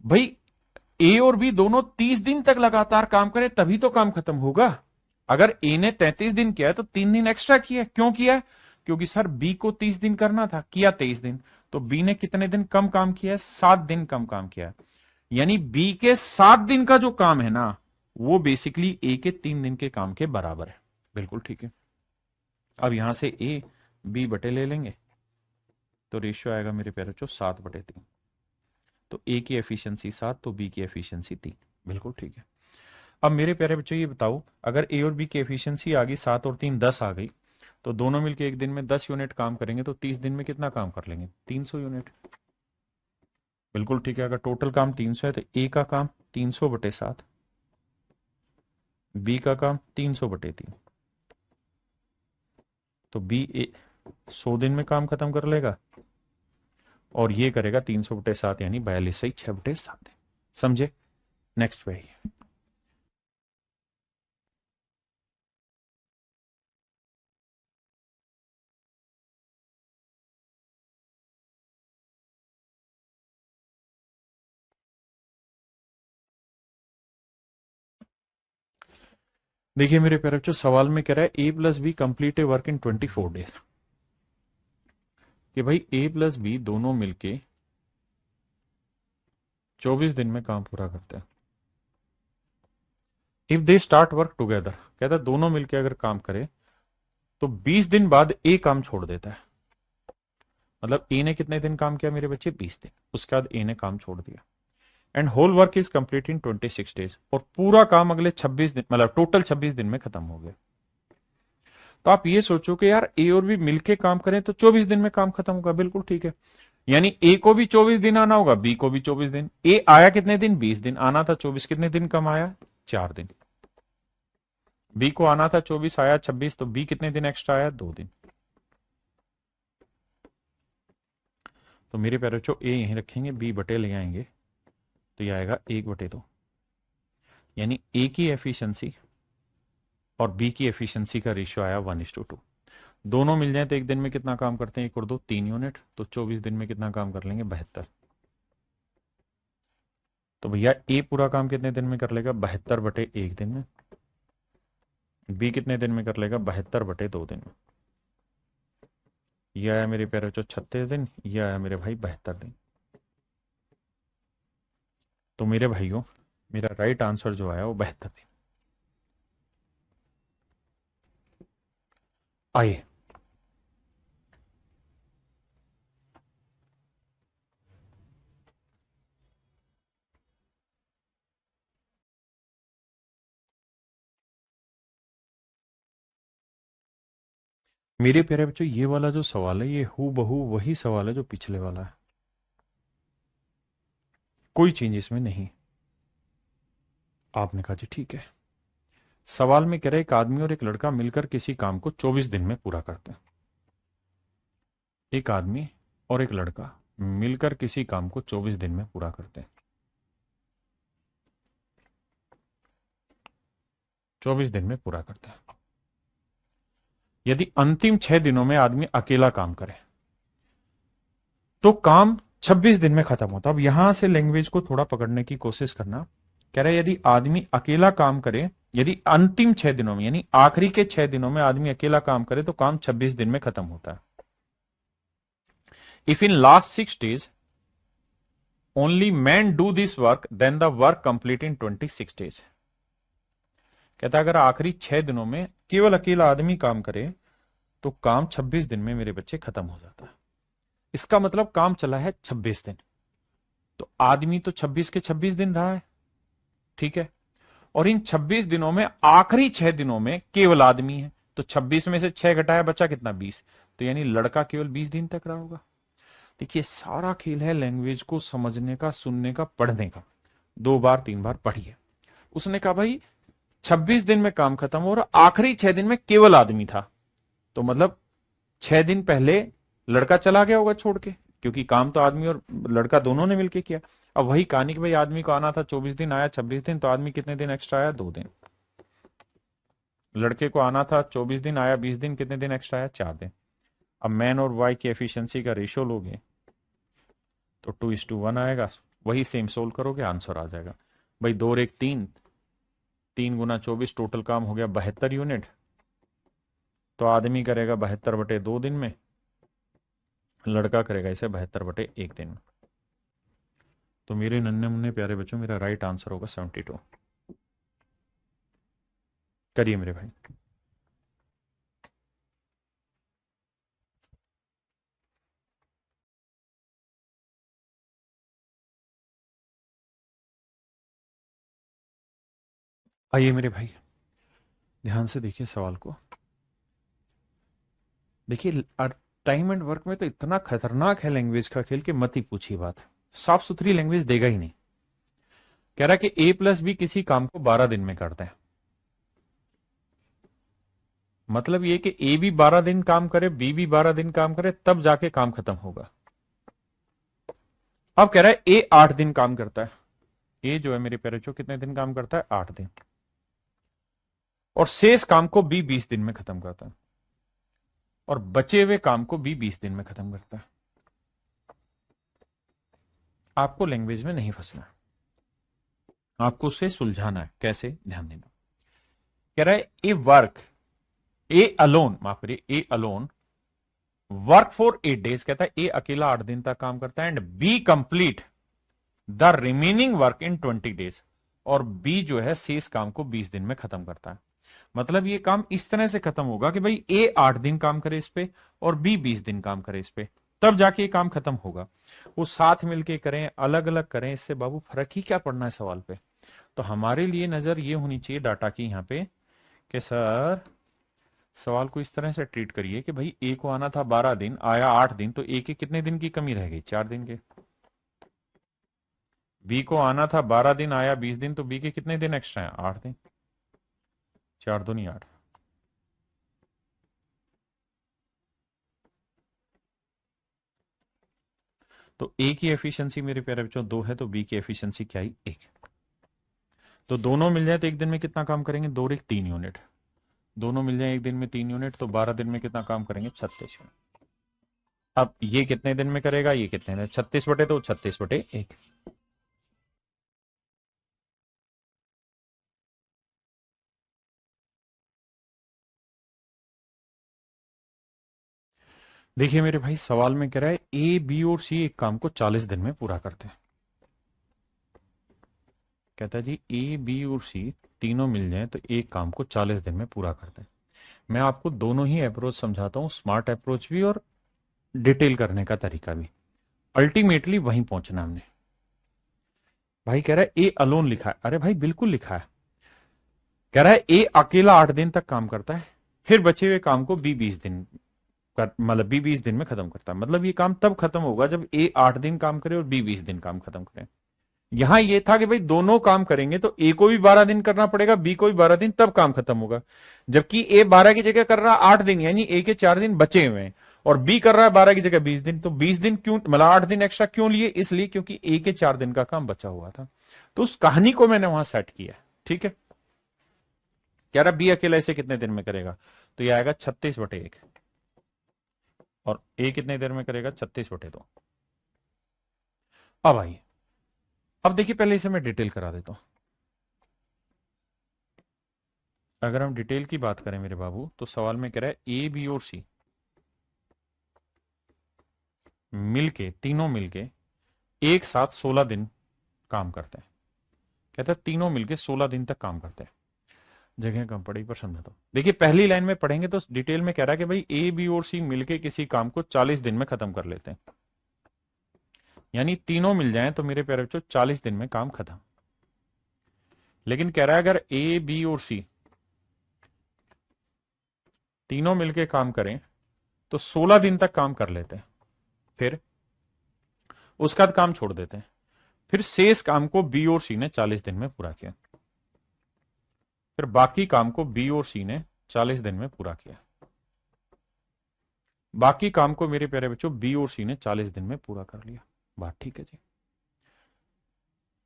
भाई ए और बी दोनों 30 दिन तक लगातार काम करे तभी तो काम खत्म होगा। अगर ए ने 33 दिन किया है तो 3 दिन एक्स्ट्रा किया, क्यों किया, क्योंकि सर बी को 30 दिन करना था, किया 23 दिन, तो बी ने कितने दिन कम काम किया है? 7 दिन कम काम किया है। यानी बी के 7 दिन का जो काम है ना, वो बेसिकली ए के 3 दिन के काम के बराबर है। बिल्कुल ठीक है। अब यहां से ए बी बटे ले लेंगे, तो रेशियो आएगा मेरे प्यारे बच्चों 7/3। तो ए की एफिशिएंसी 7, तो बी की एफिशिएंसी 3। बिल्कुल ठीक है। अब मेरे प्यारे बच्चों ये बताओ, अगर ए और बी की एफिशिएंसी आ गई 7 और 3 10 आ गई, तो दोनों मिलकर एक दिन में 10 यूनिट काम करेंगे, तो 30 दिन में कितना काम कर लेंगे? 300 यूनिट। बिल्कुल ठीक है। अगर टोटल काम 300 है, तो ए का काम 300/7, बी का काम 300/3। तो बी 100 दिन में काम खत्म कर लेगा, और ये करेगा 300/7, यानी 42 सही 6/7। समझे? नेक्स्ट पे देखिए मेरे प्यारे बच्चों, सवाल में कह रहा है A plus B complete a work in 24 days. कि भाई ए प्लस बी दोनों मिलके 24 दिन में काम पूरा करते हैं। If they start work together, कहता है दोनों मिलके अगर काम करे तो 20 दिन बाद ए काम छोड़ देता है। मतलब ए ने कितने दिन काम किया मेरे बच्चे? 20 दिन। उसके बाद ए ने काम छोड़ दिया। And whole work is complete in 26 days, और पूरा काम अगले 26 दिन, मतलब टोटल 26 दिन में खत्म हो गया। तो आप ये सोचो कि यार ए और बी मिलके काम करें तो 24 दिन में काम खत्म होगा। बिल्कुल ठीक है। यानी ए को भी 24 दिन आना होगा, बी को भी 24 दिन। ए आया कितने दिन? 20 दिन। आना था 24, कितने दिन कम आया? 4 दिन। बी को आना था 24, आया 26, तो बी कितने दिन एक्स्ट्रा आया? 2 दिन। तो मेरे प्यारे बच्चों ए यहीं रखेंगे, बी बटे ले आएंगे, तो ये आएगा 1/2। यानी ए की एफिशिएंसी और बी की एफिशिएंसी का रेशियो आया 1:2। दोनों मिल जाए तो एक दिन में कितना काम करते हैं? 1 और 2 3 यूनिट, तो 24 दिन में कितना काम कर लेंगे? 72। तो भैया ए पूरा काम कितने दिन में कर लेगा? 72/1 दिन में। बी कितने दिन में कर लेगा? 72/2 दिन में। यह आया मेरे प्यारे बच्चों 36 दिन, यह आया मेरे भाई 72 दिन। तो मेरे भाइयों, मेरा राइट आंसर जो आया वो 72 दिन। आइए मेरे प्यारे बच्चों, ये वाला जो सवाल है ये हू बहू वही सवाल है जो पिछले वाला है, कोई चेंज इसमें नहीं। आपने कहा जी ठीक है। सवाल में कह रहे एक आदमी और एक लड़का मिलकर किसी काम को 24 दिन में पूरा करते हैं। एक आदमी और एक लड़का मिलकर किसी काम को 24 दिन में पूरा करते हैं। 24 दिन में पूरा करते हैं। यदि अंतिम 6 दिनों में आदमी अकेला काम करे तो काम 26 दिन में खत्म होता। अब यहां से लैंग्वेज को थोड़ा पकड़ने की कोशिश करना। कह रहे यदि आदमी अकेला काम करे, यदि अंतिम 6 दिनों में यानी आखिरी के 6 दिनों में आदमी अकेला काम करे तो काम 26 दिन में खत्म होता है। If in last 6 days only man do this work then the work complete in 26 days। कहता अगर आखिरी 6 दिनों में केवल अकेला आदमी काम करे तो काम 26 दिन में मेरे बच्चे खत्म हो जाता है। इसका मतलब काम चला है 26 दिन, तो आदमी तो 26 के 26 दिन रहा है, ठीक है। और इन 26 दिनों में आखिरी 6 दिनों में केवल आदमी है, तो 26 में से 6 घटाया बचा कितना? 20। तो यानी लड़का केवल 20 दिन तक रहा होगा। देखिए सारा खेल है लैंग्वेज को समझने का, सुनने का, पढ़ने का। 2 बार 3 बार पढ़िए। उसने कहा भाई 26 दिन में काम खत्म हो रहा, आखिरी 6 दिन में केवल आदमी था, तो मतलब 6 दिन पहले लड़का चला गया होगा छोड़ के, क्योंकि काम तो आदमी और लड़का दोनों ने मिलकर किया। अब वही कहानी कि भाई आदमी को आना था 24 दिन, आया 26 दिन, तो आदमी कितने दिन एक्स्ट्रा आया? 2 दिन। लड़के को आना था 24 दिन, आया 20 दिन, कितने दिन एक्स्ट्रा आया? 4 दिन। अब मैन और वाई की एफिशिएंसी का रेशियो लोगे तो 2:1 आएगा। वही सेम सोल्व करोगे, आंसर आ जाएगा। भाई 2 और 1 3, 3 गुना 24, टोटल काम हो गया 72 यूनिट। तो आदमी करेगा 72/2 दिन में, लड़का करेगा इसे 72/1 दिन में। तो मेरे नन्हे मुन्ने प्यारे बच्चों, मेरा राइट आंसर होगा 72। करिए मेरे भाई। आइए मेरे भाई, ध्यान से देखिए सवाल को। देखिए, टाइम एंड वर्क में तो इतना खतरनाक है लैंग्वेज का खेल कि मत ही पूछिए बात। साफ सुथरी लैंग्वेज देगा ही नहीं। कह रहा है कि A+B किसी काम को 12 दिन में करते हैं। मतलब ये कि A भी 12 दिन काम करे, B भी 12 दिन काम करे, तब जाके काम खत्म होगा। अब कह रहा है A 8 दिन काम करता है। A जो है मेरे प्यारे बच्चों कितने दिन काम करता है? 8 दिन। और शेष काम को B 20 दिन में खत्म करता है। और बचे हुए काम को B 20 दिन में खत्म करता है। आपको लैंग्वेज में नहीं फंसना है, आपको उसे सुलझाना है। कैसे? ध्यान देना। कह रहा है ए वर्क, ए अलोन, माफ करिए, A alone work for 8 days. कहता है ए अकेला 8 दिन तक काम करता है। And B complete the remaining work in 20 days. और बी जो है शेष काम को 20 दिन में खत्म करता है। मतलब ये काम इस तरह से खत्म होगा कि भाई ए 8 दिन काम करे इस पे और बी 20 दिन काम करे इस पे, तब जाके ये काम खत्म होगा। वो साथ मिलके करें, अलग अलग करें, इससे बाबू फर्क ही क्या पड़ना है सवाल पे। तो हमारे लिए नजर ये होनी चाहिए डाटा की यहां पे कि सर सवाल को इस तरह से ट्रीट करिए कि भाई ए को आना था 12 दिन, आया 8 दिन, तो ए के कितने दिन की कमी रह गई? 4 दिन के। बी को आना था 12 दिन, आया 20 दिन, तो बी के कितने दिन एक्स्ट्रा है? 8 दिन। 4 दूनी 8। तो ए की एफिशिएंसी मेरे प्यारे बच्चों 2 है, तो बी की एफिशिएंसी क्या है? 1। तो दोनों मिल जाए तो एक दिन में कितना काम करेंगे? 2 और 1 3 यूनिट। दोनों मिल जाए एक दिन में 3 यूनिट, तो 12 दिन में कितना काम करेंगे? 36 यूनिट। अब ये कितने दिन में करेगा? ये कितने दिन? 36 बटे, तो 36/1। देखिए मेरे भाई, सवाल में कह रहा है ए बी और सी एक काम को 40 दिन में पूरा करते हैं। कहता है जी ए बी और सी तीनों मिल जाए तो एक काम को 40 दिन में पूरा करते हैं। मैं आपको दोनों ही अप्रोच समझाता हूं, स्मार्ट अप्रोच भी और डिटेल करने का तरीका भी। अल्टीमेटली वहीं पहुंचना हमने। भाई कह रहा है ए अलोन लिखा है, अरे भाई बिल्कुल लिखा है। कह रहा है ए अकेला 8 दिन तक काम करता है, फिर बचे हुए काम को बी 20 दिन मतलब बी 20 दिन में खत्म करता है। मतलब ये काम तब खत्म होगा जब ए 8 दिन काम करे और बी 20 दिन काम खत्म करे। यहां ये था कि भाई दोनों काम करेंगे तो ए को भी 12 दिन करना पड़ेगा, बी को भी 12 दिन, तब काम खत्म होगा। जबकि ए 12 की जगह कर रहा 8 दिन, यानी ए के 4 दिन बचे हुए हैं, और बी कर रहा है 12 की जगह 20 दिन। तो 20 दिन क्यों, मतलब 8 दिन एक्स्ट्रा क्यों लिए? इसलिए क्योंकि ए के 4 दिन का काम बचा हुआ था। तो उस कहानी को मैंने वहां सेट किया। ठीक है। कह रहा बी अकेला इसे कितने दिन में करेगा? तो यह आएगा 36/1। और ए कितने देर में करेगा? 36/2। अब आइए, अब देखिए, पहले इसे मैं डिटेल करा देता हूं। अगर हम डिटेल की बात करें मेरे बाबू, तो सवाल में कह रहा है ए बी और सी मिलके, तीनों मिलके एक साथ 16 दिन काम करते हैं। कहता है तीनों मिलके 16 दिन तक काम करते हैं। जगह कम पड़ी पर समझा दो। देखिए पहली लाइन में पढ़ेंगे तो डिटेल में कह रहा है कि भाई ए बी और सी मिलके किसी काम को 40 दिन में खत्म कर लेते हैं। यानी तीनों मिल जाएं तो मेरे प्यारे बच्चों 40 दिन में काम खत्म। लेकिन कह रहा है अगर ए बी और सी तीनों मिलके काम करें तो 16 दिन तक काम कर लेते हैं, फिर उसका काम छोड़ देते हैं। फिर शेष काम को बी और सी ने 40 दिन में पूरा किया। फिर बाकी काम को बी और सी ने 40 दिन में पूरा किया। बाकी काम को मेरे प्यारे बच्चों बी और सी ने 40 दिन में पूरा कर लिया। बात ठीक है जी।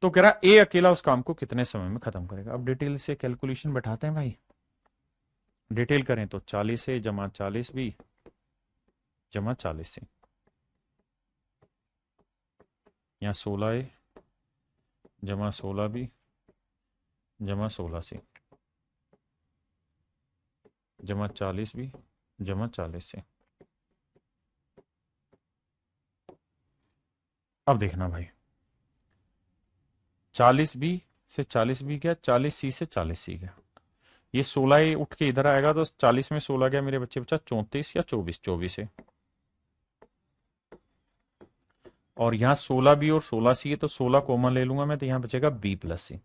तो कह रहा ए अकेला उस काम को कितने समय में खत्म करेगा? अब डिटेल से कैलकुलेशन बैठाते हैं भाई। डिटेल करें तो 40 से जमा 40 भी जमा 40 से, यहां 16 ए जमा 16 भी जमा 16 से, जमा 40 भी जमा 40 से। अब देखना भाई, 40B से 40B गया, 40C से 40C गया, ये 16 ही उठ के इधर आएगा तो 40 में 16 गया मेरे बच्चे, बचा 34 या 24, 24 है। और यहां 16B और 16C है तो 16 कॉमन ले लूंगा मैं, तो यहां बचेगा B+C।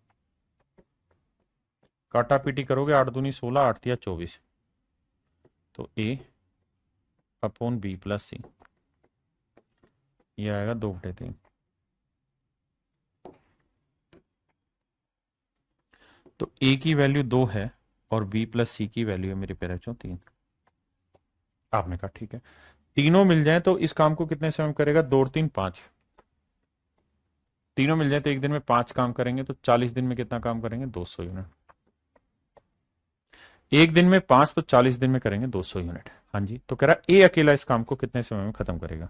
काटा पीटी करोगे, 8 दूनी 16, 8 या 24, तो A/B+C, ये आएगा 2/3। तो A की वैल्यू 2 है और B+C की वैल्यू है मेरे प्यारे बच्चों 3। आपने कहा ठीक है, तीनों मिल जाए तो इस काम को कितने समय में करेगा, 2 और 3 5, तीनों मिल जाए तो एक दिन में 5 काम करेंगे, तो 40 दिन में कितना काम करेंगे, 200 यूनिट। एक दिन में 5 तो 40 दिन में करेंगे 200 यूनिट। हाँ जी, तो कह रहा ए अकेला इस काम को कितने समय में खत्म करेगा,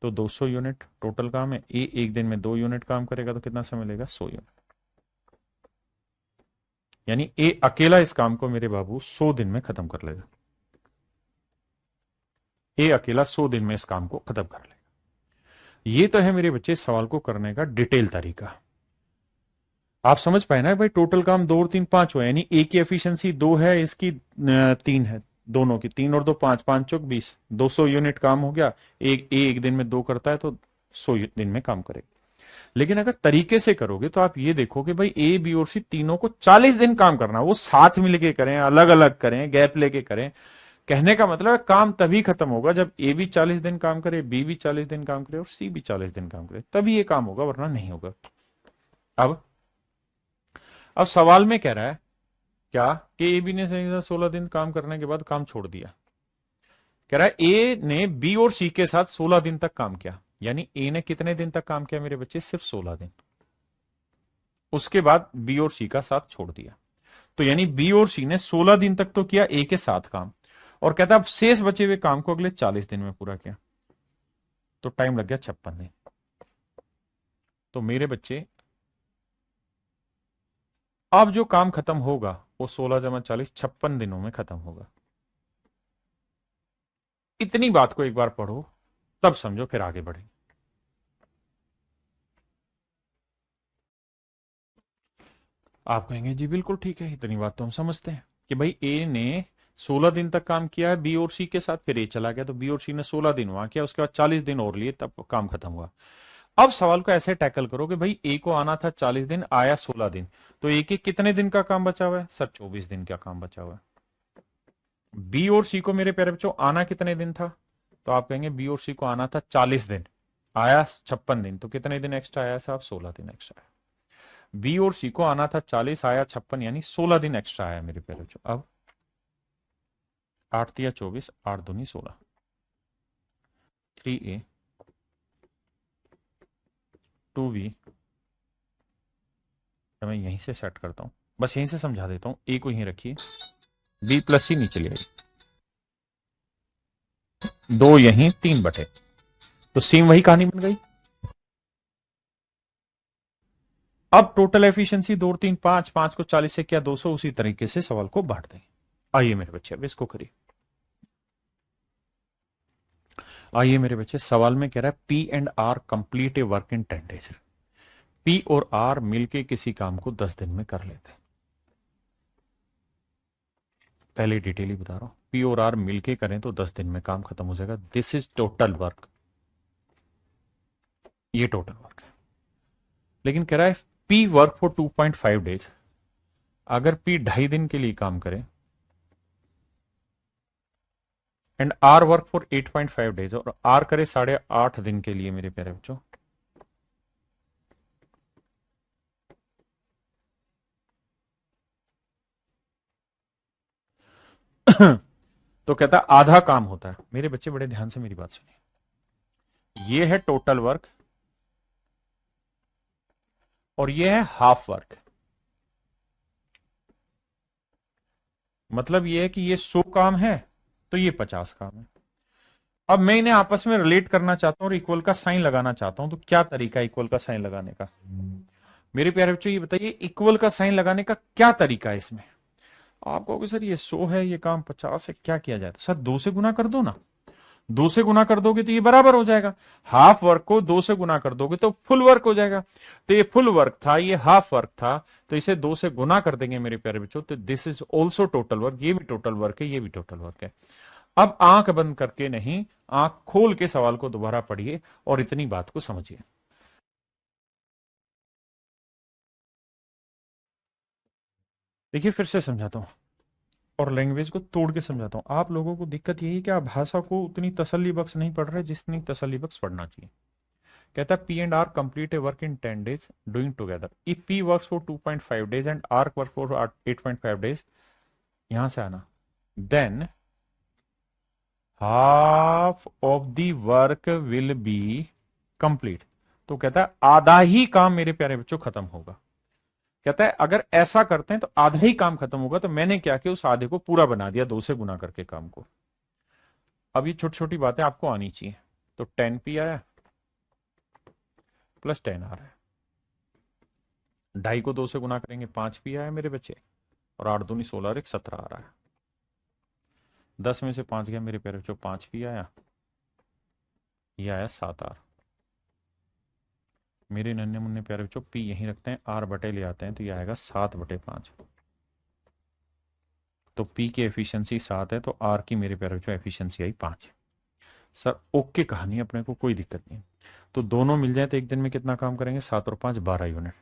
तो 200 यूनिट टोटल काम है। ए एक दिन में 2 यूनिट काम करेगा तो कितना समय लेगा, 100 यूनिट। यानी ए अकेला इस काम को मेरे बाबू 100 दिन में खत्म कर लेगा। ए अकेला 100 दिन में इस काम को खत्म कर लेगा। ये तो है मेरे बच्चे सवाल को करने का डिटेल तरीका। आप समझ पाए ना भाई, टोटल काम 2 और 3 5 हुआ, यानी ए की एफिशिएंसी 2 है, इसकी 3 है, दोनों की 3 और 2 5, 5 चौक 20, 200 यूनिट काम हो गया। एक दिन में 2 करता है तो 100 दिन में काम करेगा। लेकिन अगर तरीके से करोगे तो आप ये देखोगे भाई ए बी और सी तीनों को 40 दिन काम करना, वो साथ मिलके करें, अलग अलग करें, गैप लेके करें। कहने का मतलब है काम तभी खत्म होगा जब ए भी 40 दिन काम करे, बी भी 40 दिन काम करे और सी भी 40 दिन काम करे, तभी ये काम होगा, वरना नहीं होगा। अब सवाल में कह रहा है क्या कि ए बी ने 16 दिन काम करने के बाद काम छोड़ दिया। कह रहा है ए ने बी और सी के साथ 16 दिन तक काम किया, यानी ए ने कितने दिन तक काम किया मेरे बच्चे, सिर्फ 16 दिन। उसके बाद बी और सी का साथ छोड़ दिया, तो यानी बी और सी ने 16 दिन तक तो किया ए के साथ काम, और कहता है अब शेष बचे हुए काम को अगले 40 दिन में पूरा किया, तो टाइम लग गया 56 दिन। तो मेरे बच्चे अब जो काम खत्म होगा वो 16 जमा 40 56 दिनों में खत्म होगा। इतनी बात को एक बार पढ़ो तब समझो, फिर आगे बढ़े। आप कहेंगे जी बिल्कुल ठीक है, इतनी बात तो हम समझते हैं कि भाई ए ने 16 दिन तक काम किया है बी और सी के साथ, फिर ए चला गया तो बी और सी ने 16 दिन वहां किया, उसके बाद 40 दिन और लिए, तब काम खत्म हुआ। अब सवाल को ऐसे टैकल करो कि भाई ए को आना था 40 दिन, आया 16 दिन, तो ए के कितने दिन का काम बचा हुआ है, सर 24 दिन का काम बचा हुआ है। बी और सी को मेरे प्यारे बच्चों आना कितने दिन था, तो आप कहेंगे बी और सी को आना था 40 दिन, आया 56 दिन, तो कितने दिन एक्स्ट्रा आया साहब, 16 दिन एक्स्ट्रा आया। बी और सी को आना था 40, आया 56, यानी 16 दिन एक्स्ट्रा आया मेरे प्यारे बच्चों। अब 8 तिया 24, 8 दूनी 16, 3A 2B, मैं यहीं से सेट करता हूं, बस यहीं से समझा देता हूं, ए को यहीं रखिए, B+C नीचे ले आइए, 2 यहीं 3 बटे, तो सेम वही कहानी बन गई। अब टोटल एफिशिएंसी 2 3 5, 5 को 40 से किया 200, उसी तरीके से सवाल को बांट दें। आइए मेरे बच्चे अब इसको करिए। आइए मेरे बच्चे, सवाल में कह रहा है P and R complete a work in 10 days. P और R मिलके किसी काम को 10 दिन में कर लेते हैं। पहले डिटेल ही बता रहा हूं, P और R मिलके करें तो 10 दिन में काम खत्म हो जाएगा। दिस इज टोटल वर्क, ये टोटल वर्क है। लेकिन कह रहा है P वर्क फॉर 2.5 डेज, अगर P 2.5 दिन के लिए काम करे and R work for 8.5 days, और R करे 8.5 दिन के लिए मेरे प्यारे बच्चों, तो कहता है आधा काम होता है। मेरे बच्चे बड़े ध्यान से मेरी बात सुनिए, ये है टोटल वर्क और ये है हाफ वर्क। मतलब ये है कि ये 100 काम है तो ये 50 काम है। अब मैं इन्हें आपस में रिलेट करना चाहता हूं और इक्वल का साइन लगाना चाहता हूं, तो क्या तरीका है इक्वल का साइन लगाने का, मेरे प्यारे बच्चों ये बताइए, इक्वल का साइन लगाने का क्या तरीका है इसमें। आप कहोगे सर ये 100 है, ये काम 50 है, क्या किया जाए, तो सर 2 से गुना कर दो ना, दो से गुना कर दोगे तो ये बराबर हो जाएगा। हाफ वर्क को दो से गुना कर दोगे तो फुल वर्क हो जाएगा। तो ये फुल वर्क था, ये हाफ वर्क था, तो इसे दो से गुना कर देंगे मेरे प्यारे बच्चों, तो this is also total work. ये भी टोटल वर्क है, ये भी टोटल वर्क है। अब आंख बंद करके नहीं, आंख खोल के सवाल को दोबारा पढ़िए और इतनी बात को समझिए। देखिए फिर से समझाता हूं और लैंग्वेज को तोड़ के समझाता हूं। आप लोगों को दिक्कत यही है कि आप भाषा को उतनी तसल्ली बख्श नहीं पढ़ रहे जितनी तसल्ली बख्श पढ़ना चाहिए। कहता है P and R complete a work in 10 days doing together. If P works for 2.5 days and R work for 8.5 days, यहां से आना, then half of the work will be complete. तो कहता है आधा ही काम मेरे प्यारे बच्चों खत्म होगा। कहता है अगर ऐसा करते हैं तो आधा ही काम खत्म होगा। तो मैंने क्या किया, उस आधे को पूरा बना दिया दो से गुना करके काम को। अब ये छोटी छोटी बातें आपको आनी चाहिए। तो 10 पी आया प्लस 10 आ रहा है, ढाई को दो से गुना करेंगे 5 पी आया मेरे बच्चे, और 8 दूनी 16 और 1 17 आ रहा है। 10 में से 5 गया मेरे प्यारे बच्चों, 5 पी आया, ये आया 7 आर। मेरे नन्हे मुन्ने प्यारे बच्चों पी यहीं रखते हैं, आर बटे ले आते हैं, तो ये आएगा 7/5। तो पी की एफिशिएंसी 7 है, तो आर की मेरे प्यारे बच्चों एफिशिएंसी आई 5। सर ओके कहानी, अपने को कोई दिक्कत नहीं। तो दोनों मिल जाए तो एक दिन में कितना काम करेंगे, 7 और 5 12 यूनिट।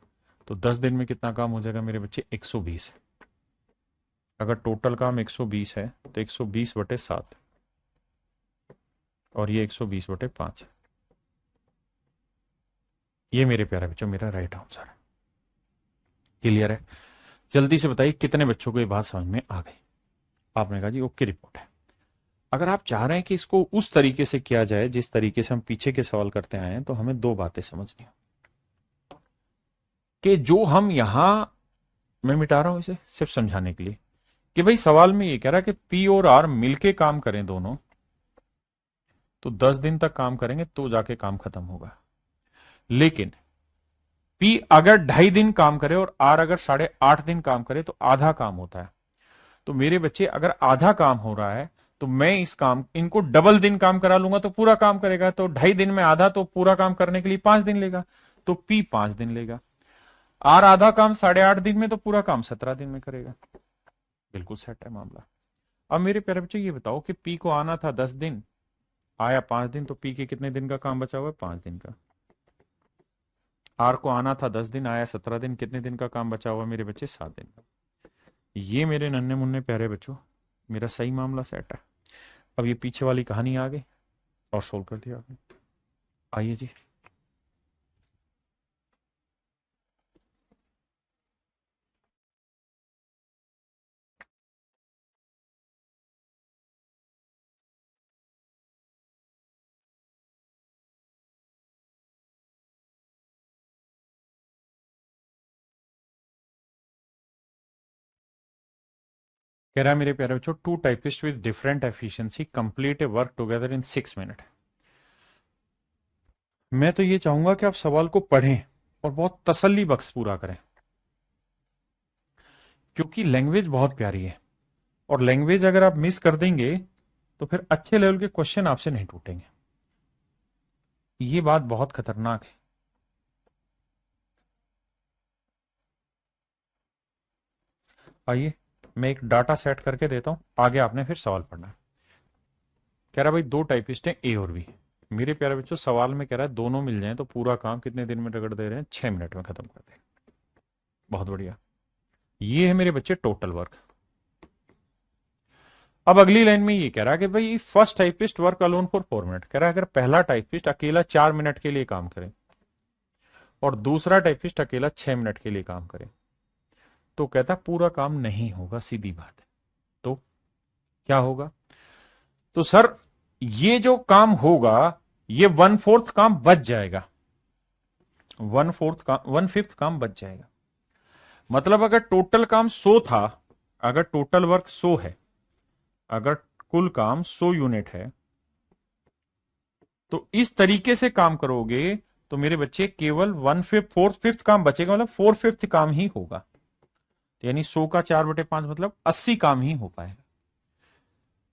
तो 10 दिन में कितना काम हो जाएगा मेरे बच्चे, 120। अगर टोटल काम 120 है तो 120/7 और ये 120/5। ये मेरे प्यारे बच्चों मेरा राइट आंसर है। क्लियर है? जल्दी से बताइए कितने बच्चों को ये बात समझ में आ गई। आपने कहा जी ओके रिपोर्ट है। अगर आप चाह रहे हैं कि इसको उस तरीके से किया जाए जिस तरीके से हम पीछे के सवाल करते आए हैं, तो हमें दो बातें समझनी कि जो हम यहां, मैं मिटा रहा हूं इसे सिर्फ समझाने के लिए कि भाई सवाल में ये कह रहा है कि पी और आर मिलके काम करें दोनों, तो 10 दिन तक काम करेंगे तो जाके काम खत्म होगा। लेकिन पी अगर 2.5 दिन काम करे और आर अगर 8.5 दिन काम करे तो आधा काम होता है। तो मेरे बच्चे अगर आधा काम हो रहा है तो मैं इस काम इनको डबल दिन काम करा लूंगा तो पूरा काम करेगा। तो 2.5 दिन में आधा, तो पूरा काम करने के लिए 5 दिन लेगा, तो पी 5 दिन लेगा। आर आधा काम 8.5 दिन में, तो पूरा काम 17 दिन में करेगा। बिल्कुल सेट है मामला। अब मेरे प्यारे बच्चे ये बताओ कि पी को आना था 10 दिन, आया 5 दिन, तो पी के कितने दिन का काम बचा हुआ है, 5 दिन का। आर को आना था 10 दिन, आया 17 दिन, कितने दिन का काम बचा हुआ है मेरे बच्चे, 7 दिन का। ये मेरे नन्हे मुन्ने प्यारे बच्चों मेरा सही मामला सेट है। अब ये पीछे वाली कहानी आ गई और सोल्व कर दिया आपने। आइए जी, कह रहा है मेरे प्यारे बच्चों, two typist with different efficiency complete a work together in 6 minute. मैं तो ये चाहूंगा कि आप सवाल को पढ़ें और बहुत तसल्ली बख्श पूरा करें, क्योंकि लैंग्वेज बहुत प्यारी है। और लैंग्वेज अगर आप मिस कर देंगे तो फिर अच्छे लेवल के क्वेश्चन आपसे नहीं टूटेंगे। ये बात बहुत खतरनाक है। आइए मैं एक डाटा सेट करके देता हूं, आगे आपने फिर सवाल पढ़ना है। कह रहा भाई दो टाइपिस्ट हैं, ए और बी। मेरे प्यारे बच्चों सवाल में कह रहा है दोनों मिल जाएं तो पूरा काम कितने दिन में रगड़ दे रहे हैं, 6 मिनट में खत्म कर दे। बहुत बढ़िया। ये है मेरे बच्चे टोटल वर्क। अब अगली लाइन में ये कह रहा है कि भाई first typist work alone for 4 minute. कह रहा है अगर पहला टाइपिस्ट अकेला 4 मिनट के लिए काम करे और दूसरा टाइपिस्ट अकेला 6 मिनट के लिए काम करे, तो कहता पूरा काम नहीं होगा, सीधी बात है। तो क्या होगा? तो सर ये जो काम होगा ये 1/4 काम बच जाएगा, 1/4 काम, 1/5 काम बच जाएगा। मतलब अगर टोटल काम 100 था, अगर टोटल वर्क 100 है, अगर कुल काम 100 यूनिट है, तो इस तरीके से काम करोगे तो मेरे बच्चे केवल 1/4 काम बचेगा, मतलब 4/5 काम ही होगा। यानी 100 का 4/5 मतलब 80 काम ही हो पाएगा।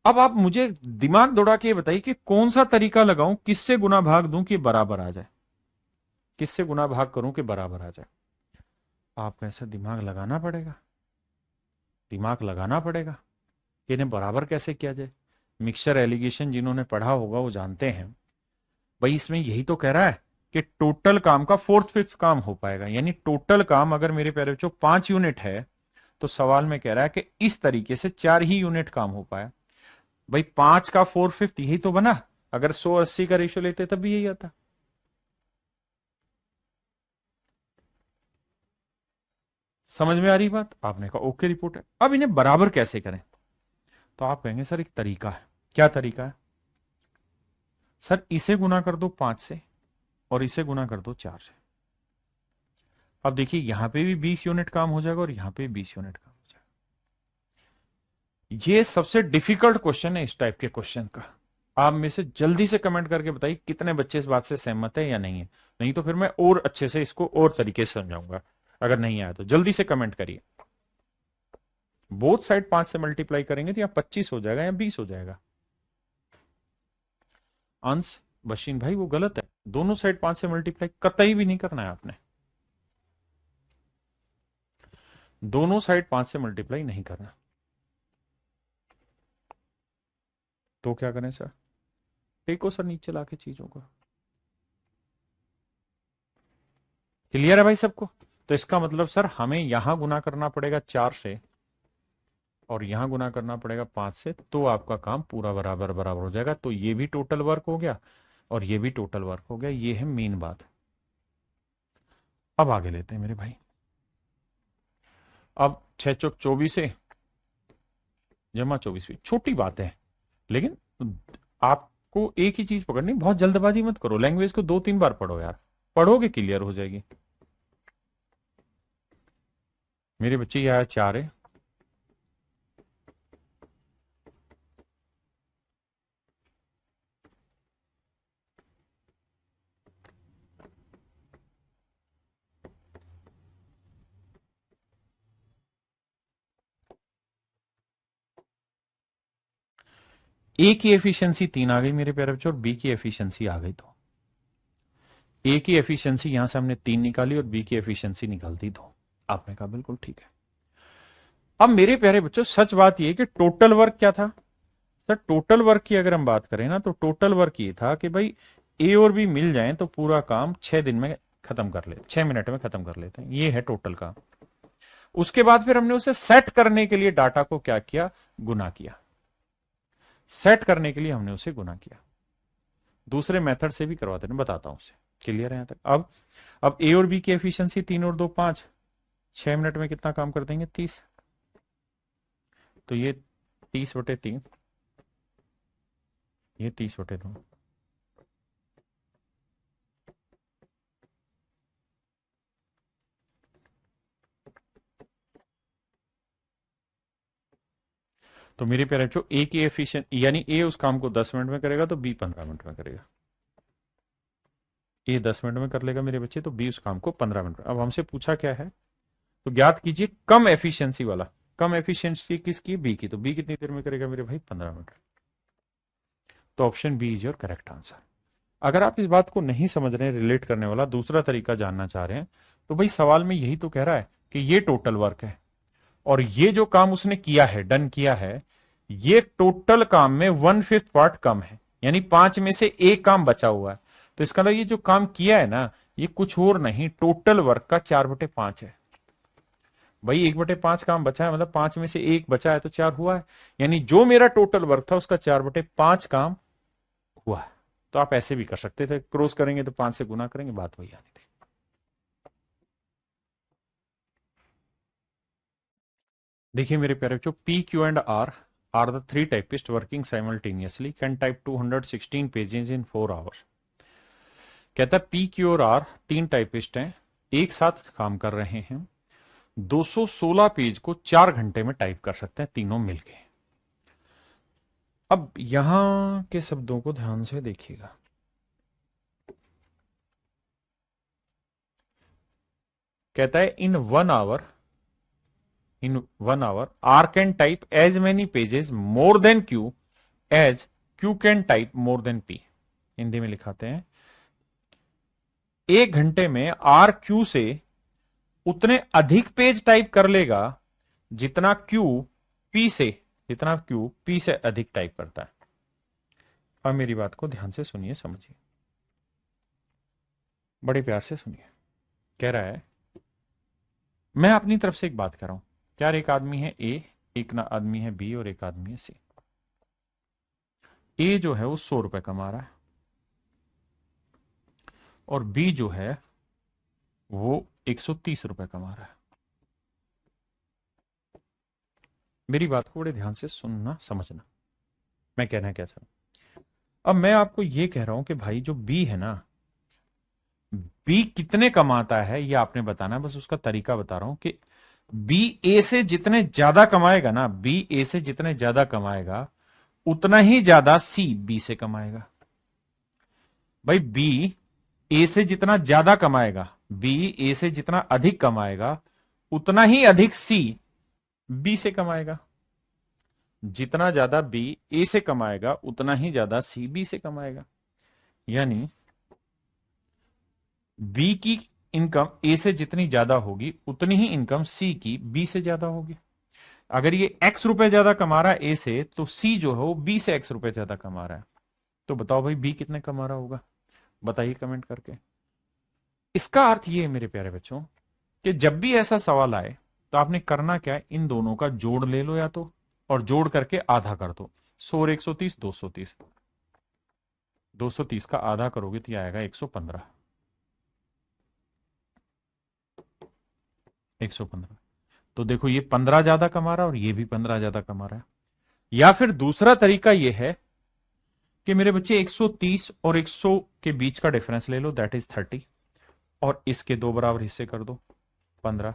अब आप मुझे दिमाग दौड़ा के बताइए कि कौन सा तरीका लगाऊं, किससे गुना भाग दूं कि बराबर आ जाए, किससे गुना भाग करूं कि बराबर आ जाए। आपको ऐसा दिमाग लगाना पड़ेगा, दिमाग लगाना पड़ेगा कि इन्हें बराबर कैसे किया जाए। मिक्सचर एलिगेशन जिन्होंने पढ़ा होगा वो जानते हैं भाई, इसमें यही तो कह रहा है कि टोटल काम का फोर्थ फिफ्थ काम हो पाएगा, यानी टोटल काम अगर मेरे प्यारे बच्चों 5 यूनिट है तो सवाल में कह रहा है कि इस तरीके से 4 ही यूनिट काम हो पाया। भाई 5 का फोर फिफ्थ यही तो बना, अगर 100-80 का रेशियो लेते तब भी यही आता। समझ में आ रही बात? आपने कहा ओके रिपोर्ट है। अब इन्हें बराबर कैसे करें, तो आप कहेंगे सर एक तरीका है। क्या तरीका है? सर इसे गुना कर दो 5 से और इसे गुना कर दो 4 से। अब देखिए यहां पे भी 20 यूनिट काम हो जाएगा और यहां पे भी 20 यूनिट काम हो जाएगा। ये सबसे डिफिकल्ट क्वेश्चन है इस टाइप के क्वेश्चन का। आप में से जल्दी से कमेंट करके बताइए कितने बच्चे इस बात से सहमत है या नहीं है, नहीं तो फिर मैं और अच्छे से इसको और तरीके से समझाऊंगा। अगर नहीं आया तो जल्दी से कमेंट करिए। बोथ साइड 5 से मल्टीप्लाई करेंगे तो या 25 हो जाएगा या 20 हो जाएगा। अंश बशीन भाई वो गलत है, दोनों साइड 5 से मल्टीप्लाई कतई भी नहीं करना है आपने, दोनों साइड 5 से मल्टीप्लाई नहीं करना। तो क्या करें सर? टेको सर नीचे लाके चीजों को। क्लियर है भाई सबको? तो इसका मतलब सर हमें यहां गुना करना पड़ेगा 4 से और यहां गुना करना पड़ेगा 5 से, तो आपका काम पूरा बराबर बराबर हो जाएगा। तो ये भी टोटल वर्क हो गया और ये भी टोटल वर्क हो गया। ये है मेन बात। अब आगे लेते हैं मेरे भाई। अब 6 चौक 24 है जमा 24 भी छोटी बात है, लेकिन आपको एक ही चीज पकड़नी, बहुत जल्दबाजी मत करो, लैंग्वेज को 2-3 बार पढ़ो यार, पढ़ोगे क्लियर हो जाएगी। मेरे बच्चे ये आया 4 है, ए की एफिशिएंसी 3 आ गई मेरे प्यारे बच्चों और बी की एफिशिएंसी आ गई। तो ए की एफिशिएंसी यहां से हमने 3 निकाली और बी की एफिशिएंसी निकाल दी 2। आपने कहा बिल्कुल ठीक है। अब मेरे प्यारे बच्चों सच बात यह कि टोटल वर्क क्या था सर? टोटल वर्क की अगर हम बात करें ना तो टोटल वर्क ये था कि भाई ए और बी मिल जाएं तो पूरा काम 6 दिन में खत्म कर ले, 6 मिनट में खत्म कर लेते हैं। ये है टोटल काम। उसके बाद फिर हमने उसे सेट करने के लिए डाटा को क्या किया? गुना किया। सेट करने के लिए हमने उसे गुना किया। दूसरे मेथड से भी करवाते हैं, बताता हूं उसे। क्लियर है यहां तक? अब ए और बी की एफिशिएंसी 3 और 2 5, 6 मिनट में कितना काम कर देंगे? 30। तो ये 30/3, ये 30/2। तो मेरे प्यारे बच्चों ए की एफिशिएंट यानी ए उस काम को 10 मिनट में करेगा तो बी 15 मिनट में करेगा। ए 10 मिनट में कर लेगा मेरे बच्चे तो बी उस काम को 15 मिनट में। अब हमसे पूछा क्या है, तो ज्ञात कीजिए कम एफिशिएंसी वाला। कम एफिशिएंसी किसकी? बी की। तो बी कितनी देर में करेगा मेरे भाई? 15 मिनट। तो option B is your correct answer. अगर आप इस बात को नहीं समझ रहे हैं, रिलेट करने वाला दूसरा तरीका जानना चाह रहे हैं, तो भाई सवाल में यही तो कह रहा है कि ये टोटल वर्क है और ये जो काम उसने किया है, डन किया है, ये टोटल काम में 1/5 पार्ट कम है, यानी 5 में से एक काम बचा हुआ है। तो इसका मतलब ये जो काम किया है ना, ये कुछ और नहीं, टोटल वर्क का 4/5 है। भाई 1/5 काम बचा है, मतलब 5 में से एक बचा है तो 4 हुआ है, यानी जो मेरा टोटल वर्क था उसका 4/5 काम हुआ है। तो आप ऐसे भी कर सकते थे, क्रॉस करेंगे तो 5 से गुना करेंगे, बात वही आनी थी। देखिए मेरे प्यारे बच्चों, P Q and R the 3 typist working simultaneously can type 216 pages in 4 hours. कहता है पी क्यू और आर 3 टाइपिस्ट हैं, एक साथ काम कर रहे हैं, 216 पेज को 4 घंटे में टाइप कर सकते हैं तीनों मिलके। अब यहां के शब्दों को ध्यान से देखिएगा। कहता है in one hour R can type as many pages more than Q as Q can type more than P. Hindi में लिखाते हैं, 1 घंटे में आर क्यू से उतने अधिक पेज टाइप कर लेगा जितना क्यू पी से अधिक टाइप करता है। अब मेरी बात को ध्यान से सुनिए, समझिए, बड़े प्यार से सुनिए। कह रहा है, मैं अपनी तरफ से एक बात कर रहा हूं, यार एक आदमी है ए, एक ना आदमी है बी और एक आदमी है सी। ए जो है वो 100 रुपए कमा रहा है और बी जो है वो 130 रुपए कमा रहा है। मेरी बात को बड़े ध्यान से सुनना, समझना, मैं कहना क्या चाह रहा हूं। अब मैं आपको यह कह रहा हूं कि भाई जो बी है ना, बी कितने कमाता है ये आपने बताना है, बस उसका तरीका बता रहा हूं कि बी ए से जितने ज्यादा कमाएगा ना, बी ए से जितने ज्यादा कमाएगा उतना ही ज्यादा सी बी से कमाएगा। भाई बी ए से जितना ज्यादा कमाएगा, बी ए से जितना अधिक कमाएगा उतना ही अधिक सी बी से कमाएगा। जितना ज्यादा बी ए से कमाएगा उतना ही ज्यादा सी बी से कमाएगा। यानी बी की इनकम ए से जितनी ज्यादा होगी उतनी ही इनकम सी की बी से ज्यादा होगी। अगर ये एक्स रुपए ज्यादा कमा रहा है ए से, तो सी जो है वो बी से एक्स रुपए ज्यादा कमा रहा है। तो बताओ भाई बी कितने कमा रहा होगा, बताइए कमेंट करके। इसका अर्थ ये है मेरे प्यारे बच्चों कि जब भी ऐसा सवाल आए तो आपने करना क्या है, इन दोनों का जोड़ ले लो या तो, और जोड़ करके आधा कर दो। 100 और 130 230, 230 का आधा करोगे तो आएगा 115। 115। तो देखो ये 15 ज्यादा कमा रहा है और ये भी 15 ज्यादा कमा रहा है। या फिर दूसरा तरीका यह है कि मेरे बच्चे 130 और 100 के बीच का डिफरेंस ले लो, दैट इज 30, और इसके दो बराबर हिस्से कर दो 15।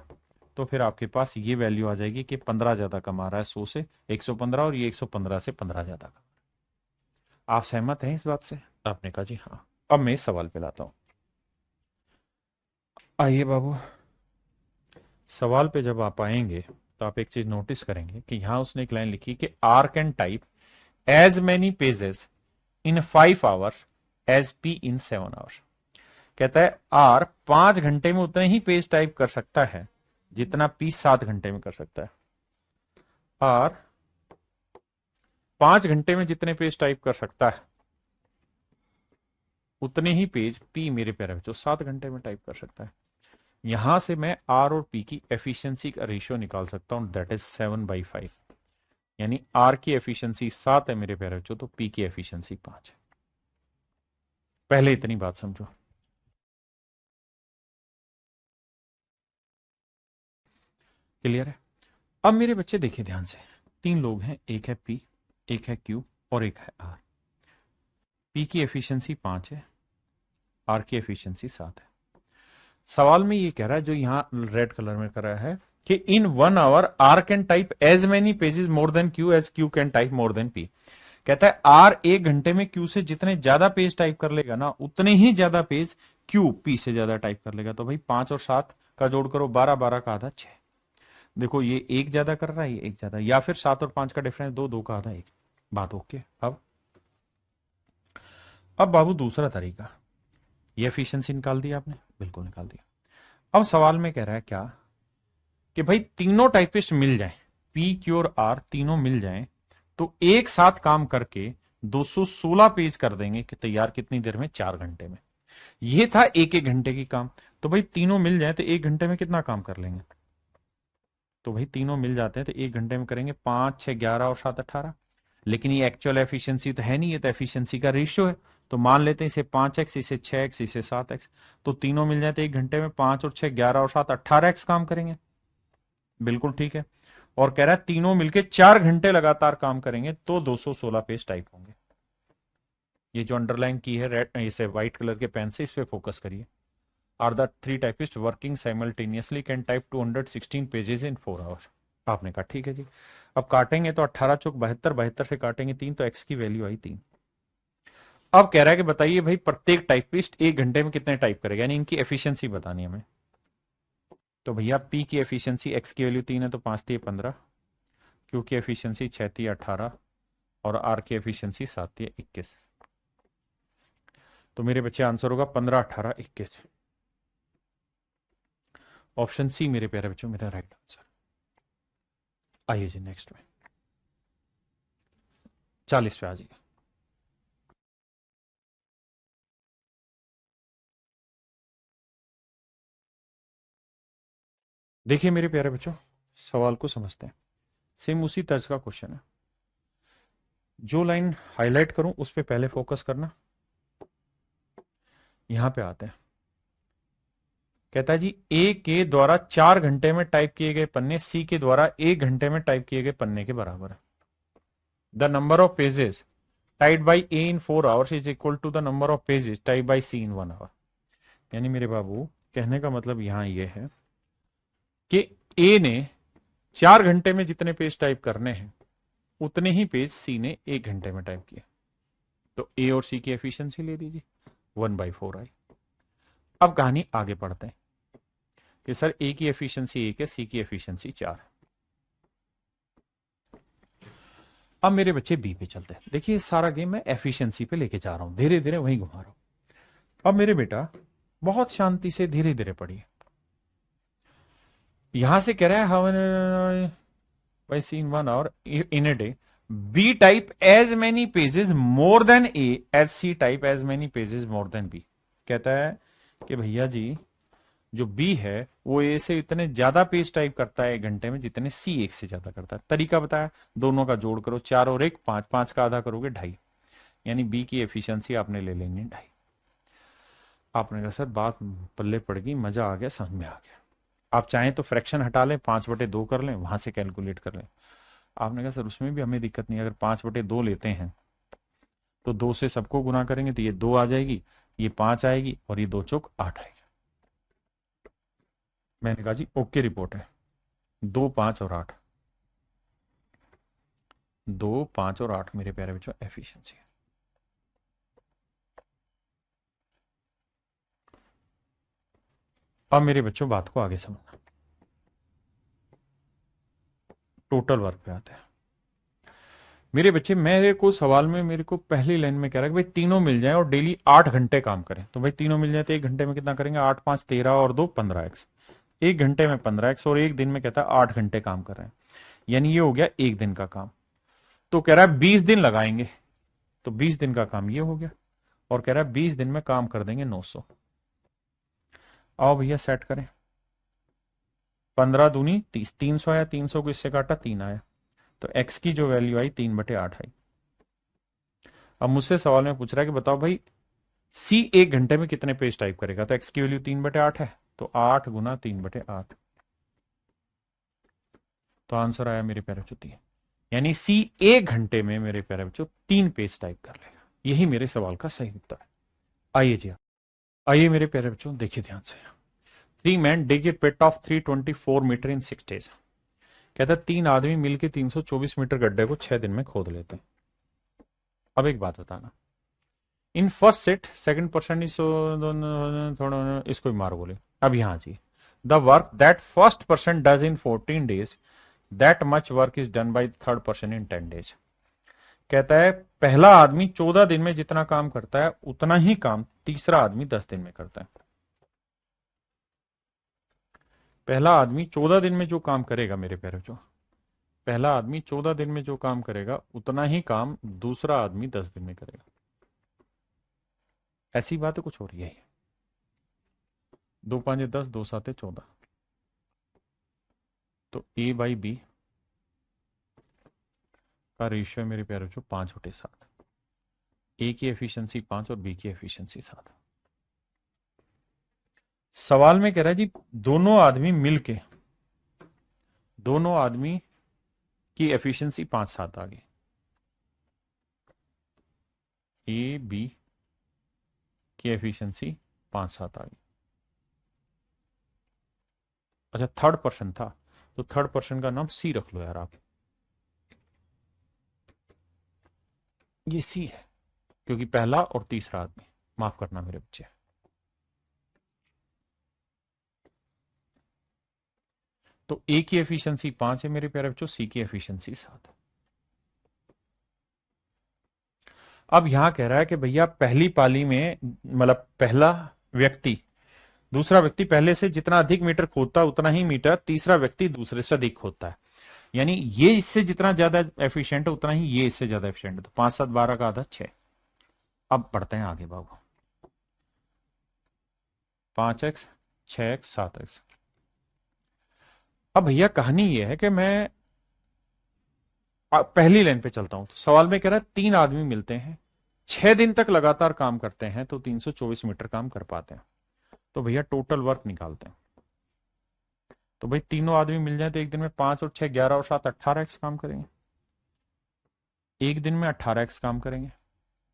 तो फिर आपके पास ये वैल्यू आ जाएगी कि 15 ज्यादा कमा रहा है 100 से 115, और ये 115 से 15 ज्यादा कमा। आप सहमत हैं इस बात से? आपने कहा जी हाँ। अब मैं इस सवाल पे लाता हूं, आइए बाबू। सवाल पे जब आप आएंगे तो आप एक चीज नोटिस करेंगे कि यहां उसने एक लाइन लिखी कि R can type as many pages in 5 hours as P in 7 hours. कहता है आर 5 घंटे में उतने ही पेज टाइप कर सकता है जितना पी 7 घंटे में कर सकता है। आर 5 घंटे में जितने पेज टाइप कर सकता है उतने ही पेज पी मेरे प्यारे बच्चों 7 घंटे में टाइप कर सकता है। यहां से मैं आर और पी की एफिशिएंसी का रेशियो निकाल सकता हूं, दैट इज 7/5। यानी आर की एफिशिएंसी 7 है मेरे प्यारे बच्चों, तो पी की एफिशिएंसी 5 है। पहले इतनी बात समझो। क्लियर है? अब मेरे बच्चे देखिए ध्यान से, 3 लोग हैं, एक है पी, एक है क्यू और एक है आर। पी की एफिशिएंसी 5 है, आर की एफिशिएंसी 7 है। सवाल में ये कह रहा है, जो यहां रेड कलर में कर रहा है, कि in 1 hour R can type as many pages more than Q as Q can type more than P. कहता है आर 1 घंटे में क्यू से जितने ज्यादा पेज टाइप कर लेगा ना उतने ही ज्यादा पेज क्यू पी से ज्यादा टाइप कर लेगा। तो भाई 5 और 7 का जोड़ करो, 12, 12 का आधा 6। देखो ये एक ज्यादा कर रहा है, ये एक ज्यादा, या फिर 7 और 5 का डिफरेंस 2, 2 का आधा 1। बात ओके। अब बाबू दूसरा तरीका, ये एफिशिएंसी निकाल दिया आपने, बिल्कुल निकाल दिया। अब सवाल में कह रहा है क्या, कि भाई तीनों टाइपिस्ट मिल जाएं, पी क्यू और आर तीनों मिल जाएं, तो एक साथ काम करके 216 पेज कर देंगे कि तैयार कितनी देर में, 4 घंटे में। ये था एक एक घंटे की काम। तो भाई तीनों मिल जाए तो 1 घंटे में कितना काम कर लेंगे? तो भाई तीनों मिल जाते हैं तो 1 घंटे में करेंगे 5, 6, 11 और 7, 18। लेकिन ये एक्चुअल एफिशिएंसी तो है नहीं, ये तो एफिशिएंसी का रेशियो है। तो मान लेते हैं इसे 5x, इसे 6x, इसे 7x। तो तीनों मिल जाए तो 1 घंटे में 5 और 6, 11 और 7, 18x काम करेंगे। बिल्कुल ठीक है। और कह रहा है तीनों मिलके 4 घंटे लगातार काम करेंगे तो 216 पेज टाइप होंगे। ये जो अंडरलाइन की है रेड, इसे व्हाइट कलर के पेन से इस पे फोकस करिए। R the 3 typist working simultaneously can type 216 pages in 4 hours. आपने कहा ठीक है जी। अब काटेंगे तो 18 चौक 72, 72 से काटेंगे 3, तो एक्स की वैल्यू आई 3। अब कह रहा है कि बताइए भाई प्रत्येक टाइपिस्ट 1 घंटे में कितने टाइप करेगा, यानी इनकी एफिशिएंसी बतानी है हमें। तो भैया पी की एफिशिएंसी, एक्स की वैल्यू 3 है तो 5 3 15, क्यू की एफिशिएंसी 6 3 18, और आर की एफिशिएंसी 7 है 21। तो मेरे बच्चे आंसर होगा 15, 18, 21। ऑप्शन सी मेरे प्यारे बच्चों मेरा राइट आंसर। आइए जी नेक्स्ट में 40 पे आ जाइए। देखिए मेरे प्यारे बच्चों, सवाल को समझते हैं। सेम उसी तर्ज का क्वेश्चन है। जो लाइन हाईलाइट करूं उस पर पहले फोकस करना। यहां पे आते हैं। कहता है जी ए के द्वारा 4 घंटे में टाइप किए गए पन्ने सी के द्वारा 1 घंटे में टाइप किए गए पन्ने के बराबर है। The number of pages typed by A in 4 hours is equal to the number of pages type by C in 1 hour. यानी मेरे बाबू कहने का मतलब यहां यह है कि ए ने 4 घंटे में जितने पेज टाइप करने हैं उतने ही पेज सी ने 1 घंटे में टाइप किए। तो ए और सी की एफिशिएंसी ले दीजिए, 1/4 आई। अब कहानी आगे पढ़ते हैं कि सर ए की एफिशिएंसी 1 है, सी की एफिशिएंसी 4 है। अब मेरे बच्चे बी पे चलते हैं। देखिए सारा गेम मैं एफिशिएंसी पे लेके जा रहा हूं, धीरे धीरे वहीं घुमा रहा हूं। अब मेरे बेटा बहुत शांति से धीरे धीरे पढ़िए। यहां से कह रहा है how by seen 1 hour in a day. B type as many pages more than A as C type as many pages more than B। कहता है कि भैया जी जो B है वो A से इतने ज्यादा पेज टाइप करता है 1 घंटे में जितने C 1 से ज्यादा करता है। तरीका बताया, दोनों का जोड़ करो, 4 और 1 5, 5 का आधा करोगे 2.5, यानी B की एफिशिएंसी आपने ले लेनी 2.5। आपने कहा सर बात पल्ले पड़ गई, मजा आ गया, समझ में आ गया। आप चाहें तो फ्रैक्शन हटा लें, 5/2 कर लें, वहां से कैलकुलेट कर लें। आपने कहा सर उसमें भी हमें दिक्कत नहीं, अगर 5/2 लेते हैं तो 2 से सबको गुना करेंगे तो ये 2 आ जाएगी, ये 5 आएगी और ये 2 चौक 8 आएगी। मैंने कहा जी ओके रिपोर्ट है। 2, 5 और 8, 2, 5 और 8 मेरे प्यारे बच्चों एफिशिएंसी है। अब मेरे बच्चों बात को आगे समझना, टोटल वर्क पे आते हैं। मेरे बच्चे मेरे को सवाल में मेरे को पहली लाइन में कह रहा है कि भाई तीनों मिल जाए और डेली 8 घंटे काम करें। तो भाई तीनों मिल जाए तो 1 घंटे में कितना करेंगे, 8, 5, 13 और 2 15x। 1 घंटे में 15x और 1 दिन में कहता है 8 घंटे काम कर रहे हैं, यानी ये हो गया 1 दिन का काम। तो कह रहा है 20 दिन लगाएंगे, तो 20 दिन का काम ये हो गया। और कह रहा है 20 दिन में काम कर देंगे 900। आओ भैया सेट करें। 15 दूनी 30, 300 आया, 300 को इससे काटा 3 आया, तो x की जो वैल्यू आई 3/8 आई। अब मुझसे सवाल में पूछ रहा है कि बताओ भाई c 1 घंटे में कितने पेज टाइप करेगा। तो x की वैल्यू 3/8 है, तो 8 गुना 3/8, तो आंसर आया मेरे प्यारे बच्चों 3। यानी c 1 घंटे में मेरे प्यारे बच्चों 3 पेज टाइप कर लेगा। यही मेरे सवाल का सही उत्तर है। आइए जी, आइए मेरे प्यारे बच्चों देखिए ध्यान से। 3 men dig a pit of 324 meter in 6 days। कहता है 3 आदमी मिलकर 324 मीटर गड्ढे को 6 दिन में खोद लेते हैं। अब एक बात बताना, in first set second person is थोड़ा इसको भी मारो बोले। अब यहां जी the work that first person does in 14 days that much work is done by third person in 10 days। कहता है पहला आदमी 14 दिन में जितना काम करता है उतना ही काम तीसरा आदमी 10 दिन में करता है। पहला आदमी 14 दिन में जो काम करेगा मेरे प्यारे बच्चों, पहला आदमी 14 दिन में जो काम करेगा उतना ही काम दूसरा आदमी 10 दिन में करेगा। ऐसी बात कुछ हो रही है। 2 5 10, 2 7 14, तो A/B का रेशियो है मेरे प्यारे बच्चों 5/7। ए की एफिशिएंसी 5 और बी की एफिशिएंसी 7। सवाल में कह रहा है जी दोनों आदमी मिलके, दोनों आदमी की एफिशिएंसी 5/7 आ गई। A/B की एफिशिएंसी 5/7 आ गई। अच्छा थर्ड पर्सन था, तो थर्ड पर्सन का नाम सी रख लो यार आप, ये सी है क्योंकि पहला और तीसरा आदमी, माफ करना मेरे बच्चे। तो ए की एफिशिएंसी 5 है मेरे प्यारे बच्चों, सी की एफिशिएंसी 7 है। अब यहां कह रहा है कि भैया पहली पाली में मतलब पहला व्यक्ति दूसरा व्यक्ति पहले से जितना अधिक मीटर खोदता है उतना ही मीटर तीसरा व्यक्ति दूसरे से अधिक खोदता है। यानी ये इससे जितना ज्यादा एफिशिएंट है उतना ही ये इससे ज्यादा एफिशिएंट है। तो 5 7 12 का आधा 6। अब बढ़ते हैं आगे बाबू। 5x 6x 7x। अब भैया कहानी ये है कि मैं पहली लाइन पे चलता हूं। तो सवाल में कह रहा है 3 आदमी मिलते हैं, 6 दिन तक लगातार काम करते हैं तो 324 मीटर काम कर पाते हैं। तो भैया टोटल वर्क निकालते हैं। तो भाई तीनों आदमी मिल जाए तो एक दिन में 5 और 6 11 और 7 18x काम करेंगे। एक दिन में 18x काम करेंगे,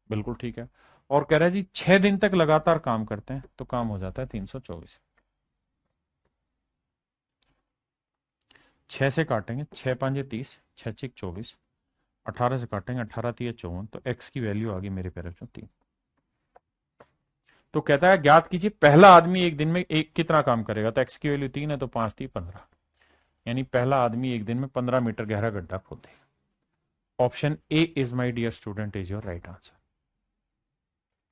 बिल्कुल ठीक है। और कह रहा है जी 6 दिन तक लगातार काम करते हैं तो काम हो जाता है 324। 6 से काटेंगे, 6 5 30, 6 6 24, 18 से काटेंगे, 18 3 54। तो x की वैल्यू आ गई मेरे पैर में 3। तो कहता है ज्ञात कीजिए पहला आदमी एक दिन में एक कितना काम करेगा। तो x की वैल्यू 3 है तो 5 3 15। यानी पहला आदमी एक दिन में 15 मीटर गहरा गड्ढा खोदे। Option A is my dear student is your right answer.